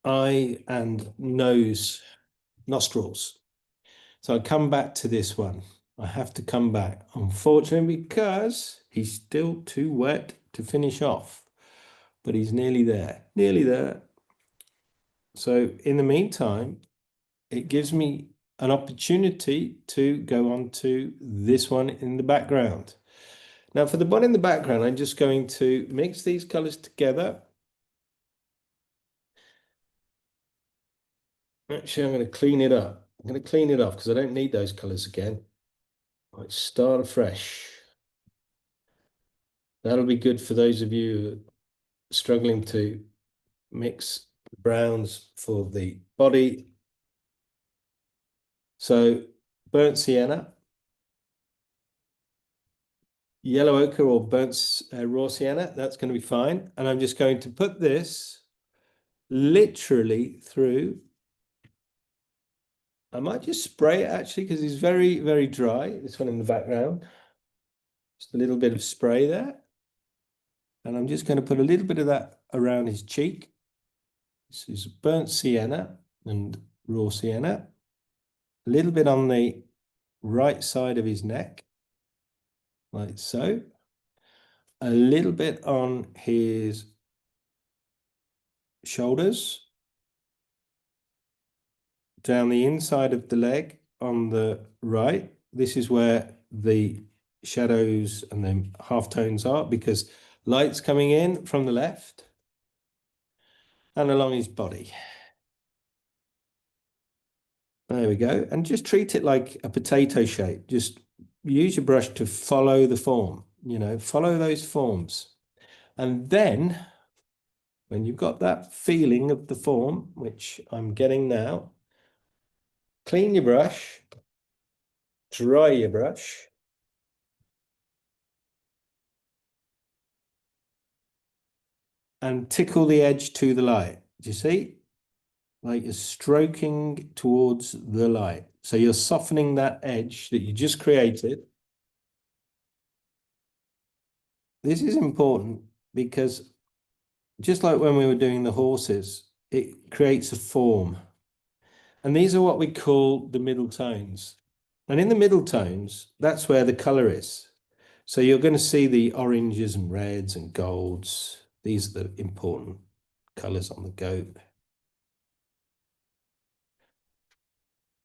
eye and nose, nostrils. So I come back to this one. I have to come back, unfortunately, because he's still too wet to finish off, but he's nearly there, nearly there. So in the meantime, it gives me an opportunity to go on to this one in the background. Now for the one in the background, I'm just going to mix these colors together. Actually, I'm going to clean it up. I'm going to clean it off because I don't need those colors again. Let's start afresh. That'll be good for those of you struggling to mix browns for the body. So burnt sienna, yellow ochre or burnt raw sienna, that's going to be fine. And I'm just going to put this literally through I might just spray it actually because it's very, very dry. This one in the background. Just a little bit of spray there. And I'm just going to put a little bit of that around his cheek. This is burnt sienna and raw sienna. A little bit on the right side of his neck, like so. A little bit on his shoulders. Down the inside of the leg on the right. This is where the shadows and the halftones are because light's coming in from the left and along his body. There we go. And just treat it like a potato shape. Just use your brush to follow the form, follow those forms. And then when you've got that feeling of the form, which I'm getting now, clean your brush, dry your brush, and tickle the edge to the light. Do you see? Like you're stroking towards the light. So you're softening that edge that you just created. This is important because just like when we were doing the horses, it creates a form. And these are what we call the middle tones. And in the middle tones, that's where the color is. So you're going to see the oranges and reds and golds. These are the important colors on the goat.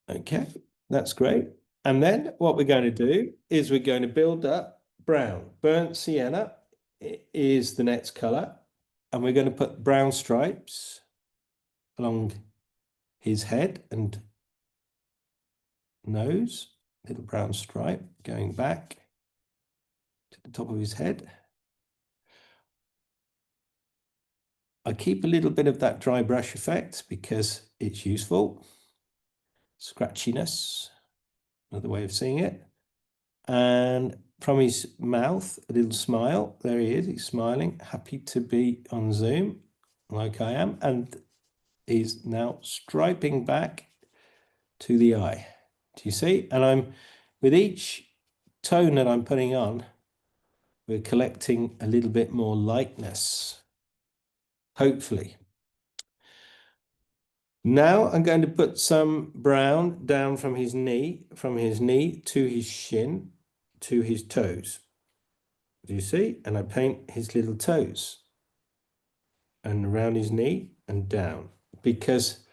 Okay, that's great. And then what we're going to do is we're going to build up brown. Burnt sienna is the next color. And we're going to put brown stripes along his head and nose. Little brown stripe going back to the top of his head. I keep a little bit of that dry brush effect because it's useful. Scratchiness, another way of seeing it. And from his mouth, a little smile. There he is, he's smiling, happy to be on Zoom, like I am. And he's now striping back to the eye. Do you see? And I'm, with each tone that I'm putting on, we're collecting a little bit more lightness, hopefully. Now I'm going to put some brown down from his knee to his shin, to his toes. Do you see? And I paint his little toes and around his knee and down because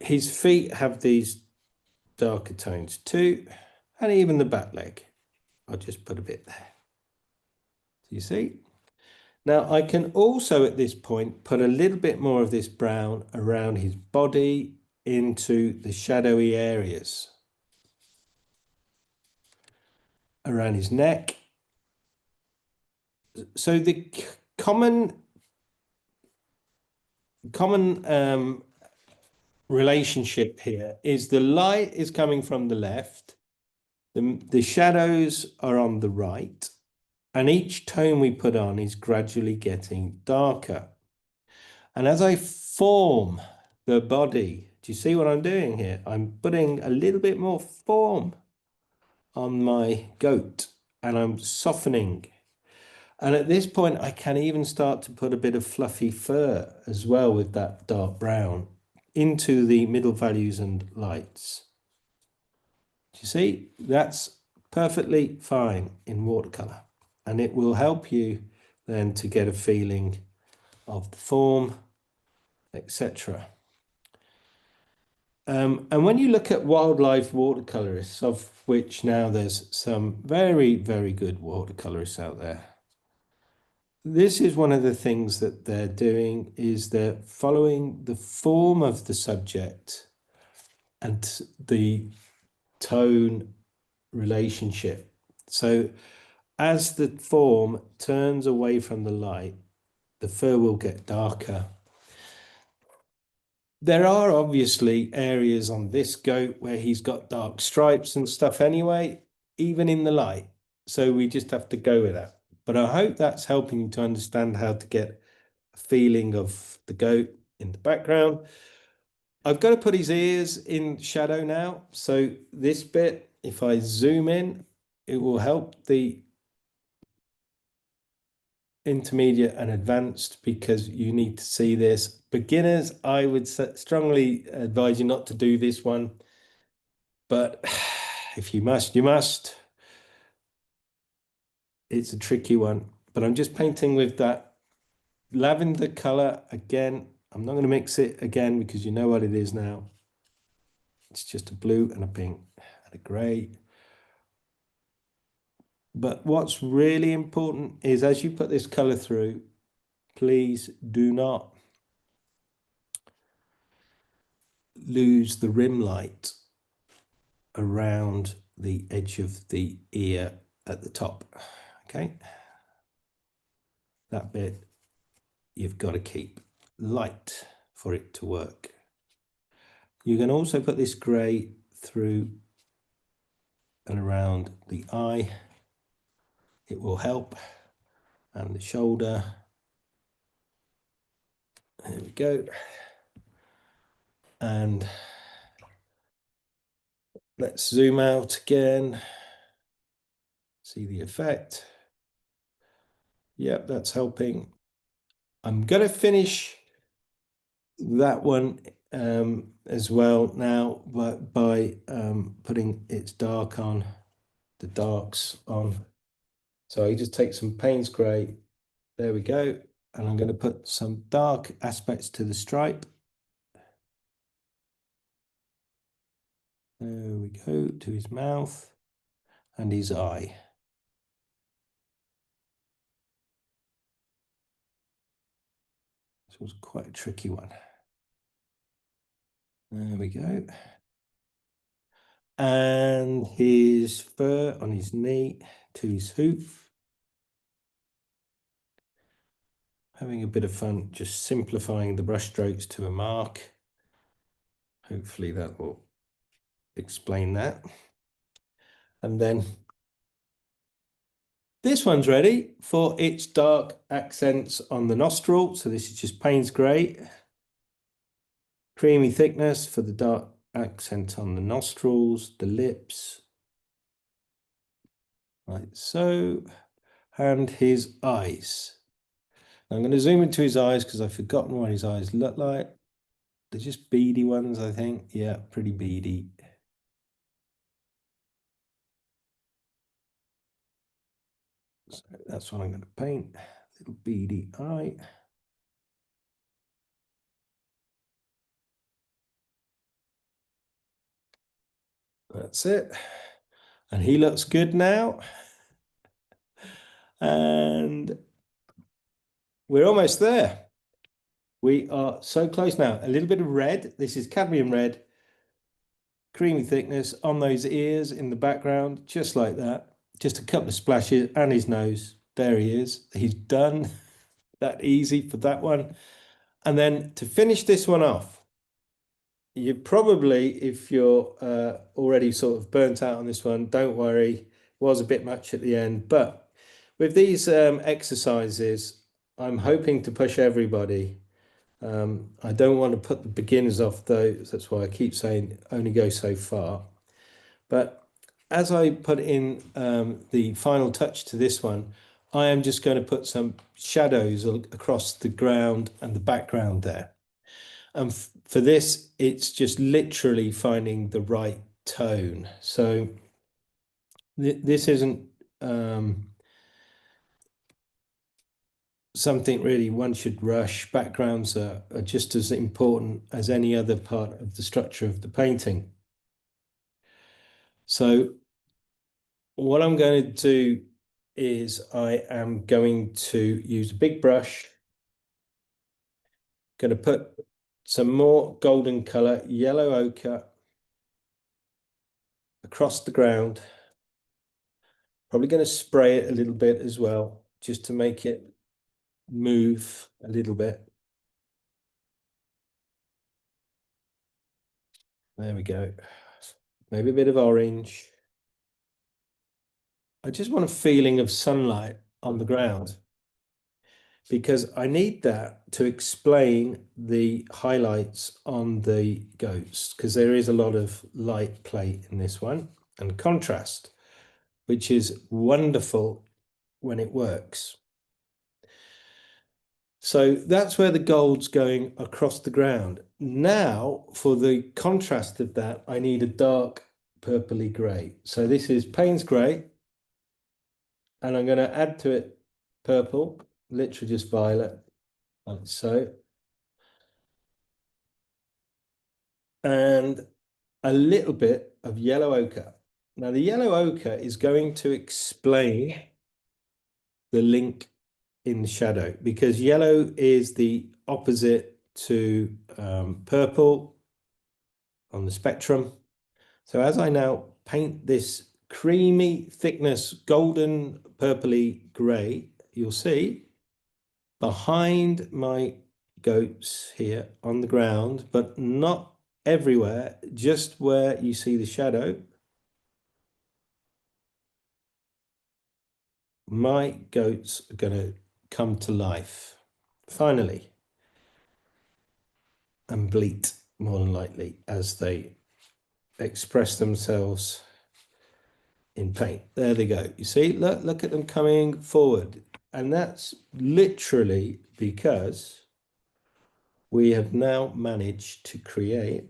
his feet have these darker tones too, and even the back leg. I'll just put a bit there. Do you see? Now I can also at this point put a little bit more of this brown around his body into the shadowy areas. Around his neck. So the common relationship here is the light is coming from the left, the shadows are on the right, and each tone we put on is gradually getting darker. And as I form the body, do you see what I'm doing here? I'm putting a little bit more form on my goat and I'm softening. And at this point, I can even start to put a bit of fluffy fur as well with that dark brown into the middle values and lights. Do you see? That's perfectly fine in watercolor. And it will help you then to get a feeling of the form, etc. And when you look at wildlife watercolorists, of which now there's some very, very good watercolorists out there, this is one of the things that they're doing is they're following the form of the subject and the tone relationship. So as the form turns away from the light, the fur will get darker. There are obviously areas on this goat where he's got dark stripes and stuff anyway, even in the light. So we just have to go with that. But I hope that's helping you to understand how to get a feeling of the goat in the background. I've got to put his ears in shadow now. So this bit, if I zoom in, it will help the intermediate and advanced because you need to see this. Beginners, I would strongly advise you not to do this one. But if you must, you must. It's a tricky one. But I'm just painting with that lavender color again. I'm not going to mix it again because you know what it is now. It's just a blue and a pink and a gray. But what's really important is as you put this color through, please do not lose the rim light around the edge of the ear at the top. Okay, that bit you've got to keep light for it to work. You can also put this gray through and around the eye. It will help. And the shoulder. There we go. And let's zoom out again. See the effect. Yep, that's helping. I'm going to finish that one as well now by putting its dark on, the darks on. So I just take some Payne's grey. There we go. And I'm going to put some dark aspects to the stripe. There we go, to his mouth and his eye. This was quite a tricky one. There we go. And his fur on his knee to his hoof. Having a bit of fun, just simplifying the brush strokes to a mark. Hopefully that will explain that. And then this one's ready for its dark accents on the nostril. So this is just Payne's grey. Creamy thickness for the dark accent on the nostrils, the lips, like so, and his eyes. I'm going to zoom into his eyes because I've forgotten what his eyes look like. They're just beady ones, I think. Yeah, pretty beady. So that's what I'm going to paint. Little beady eye. That's it. And he looks good now. And we're almost there. We are so close now. A little bit of red. This is cadmium red. Creamy thickness on those ears in the background, just like that. Just a couple of splashes and his nose. There he is. He's done. That easy for that one. And then to finish this one off, you probably, if you're already sort of burnt out on this one, don't worry. It was a bit much at the end. But with these exercises, I'm hoping to push everybody. I don't want to put the beginners off though. That's why I keep saying only go so far. But as I put in the final touch to this one, I am just going to put some shadows across the ground and the background there. And for this, it's just literally finding the right tone. So this isn't something really one should rush. Backgrounds are just as important as any other part of the structure of the painting. So what I'm going to do is I am going to use a big brush, going to put some more golden color, yellow ochre, across the ground. Probably going to spray it a little bit as well, just to make it move a little bit. There we go. Maybe a bit of orange. I just want a feeling of sunlight on the ground. because I need that to explain the highlights on the goats, because there is a lot of light play in this one and contrast, which is wonderful when it works. So that's where the gold's going across the ground. Now, for the contrast of that, I need a dark purpley grey. So this is Payne's grey, and I'm going to add to it purple, literally just violet, like so. And a little bit of yellow ochre. Now, the yellow ochre is going to explain the link in the shadow, because yellow is the opposite to purple on the spectrum. So as I now paint this creamy thickness, golden purpley grey, you'll see behind my goats here on the ground, but not everywhere, just where you see the shadow, my goats are going to come to life, finally, and bleat more than likely as they express themselves in paint. There they go. You see, look at them coming forward. And that's literally because we have now managed to create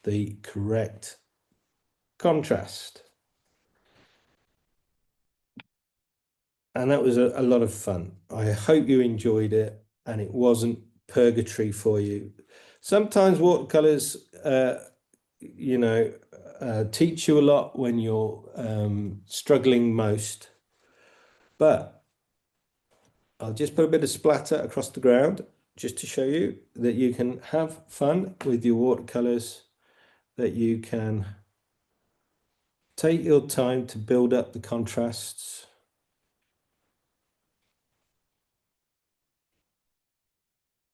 the correct contrast. And that was a lot of fun. I hope you enjoyed it and it wasn't purgatory for you. Sometimes watercolors, teach you a lot when you're struggling most. But I'll just put a bit of splatter across the ground just to show you that you can have fun with your watercolors, that you can take your time to build up the contrasts.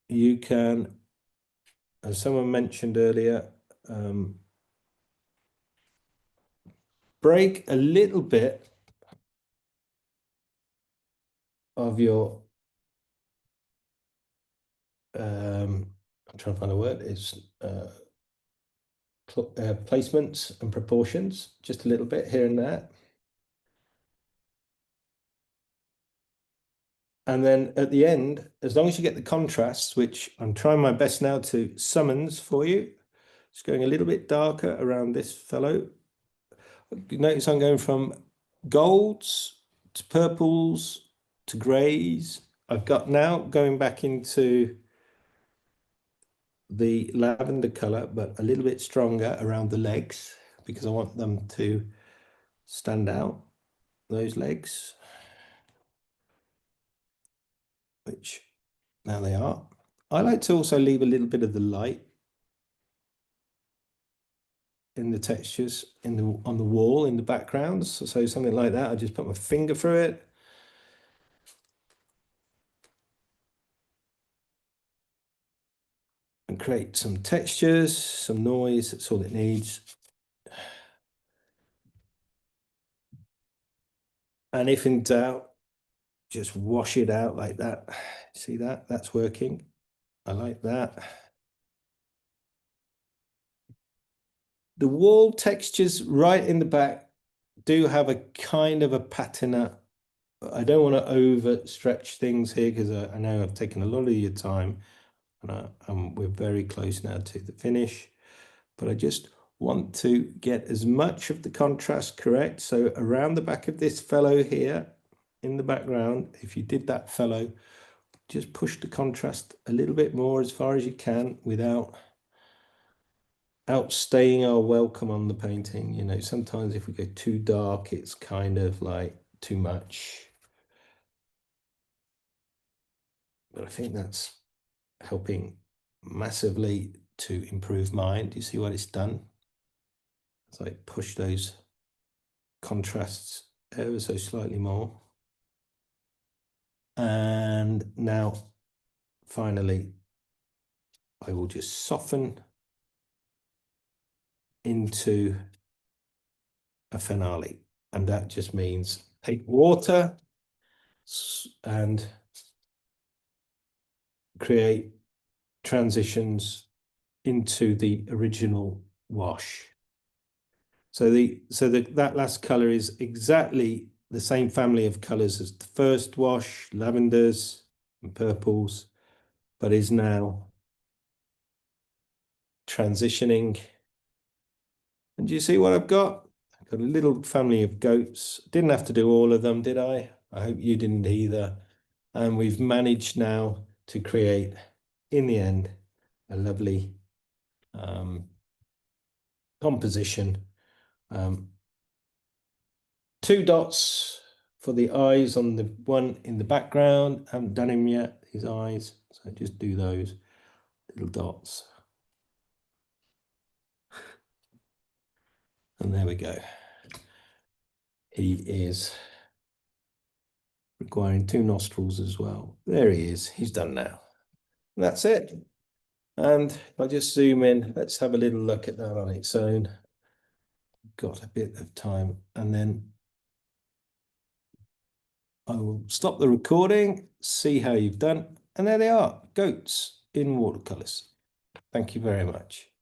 You can, as someone mentioned earlier, break a little bit of your, I'm trying to find a word, is placements and proportions, just a little bit here and there. And then at the end, as long as you get the contrasts, which I'm trying my best now to summons for you, it's going a little bit darker around this fellow. You notice I'm going from golds to purples to greys. I've got now going back into the lavender color, but a little bit stronger around the legs because I want them to stand out, those legs, which now they are. I like to also leave a little bit of the light in the textures on the wall in the backgrounds. So something like that, I just put my finger through it. And create some textures, some noise, that's all it needs. And if in doubt, just wash it out like that. See that? That's working. I like that. The wall textures right in the back do have a kind of a patina. I don't want to overstretch things here because I know I've taken a lot of your time and we're very close now to the finish. But I just want to get as much of the contrast correct. So around the back of this fellow here in the background, if you did that fellow, just push the contrast a little bit more as far as you can without outstaying our welcome on the painting. You know, sometimes if we go too dark, it's kind of like too much. But I think that's helping massively to improve mine. Do you see what it's done? So I push those contrasts ever so slightly more. And now, finally, I will just soften into a finale. And that just means take water and create transitions into the original wash. So that last color is exactly the same family of colors as the first wash, lavenders and purples, but is now transitioning. And do you see what I've got? I've got a little family of goats. Didn't have to do all of them, did I? I hope you didn't either. And we've managed now to create, in the end, a lovely composition. 2 dots for the eyes on the one in the background. I haven't done him yet, his eyes. So just do those little dots. And there we go. He is requiring 2 nostrils as well. There he is. He's done now. And that's it. And if I just zoom in, let's have a little look at that on its own. Got a bit of time, and then I will stop the recording, see how you've done. And there they are, goats in watercolors. Thank you very much.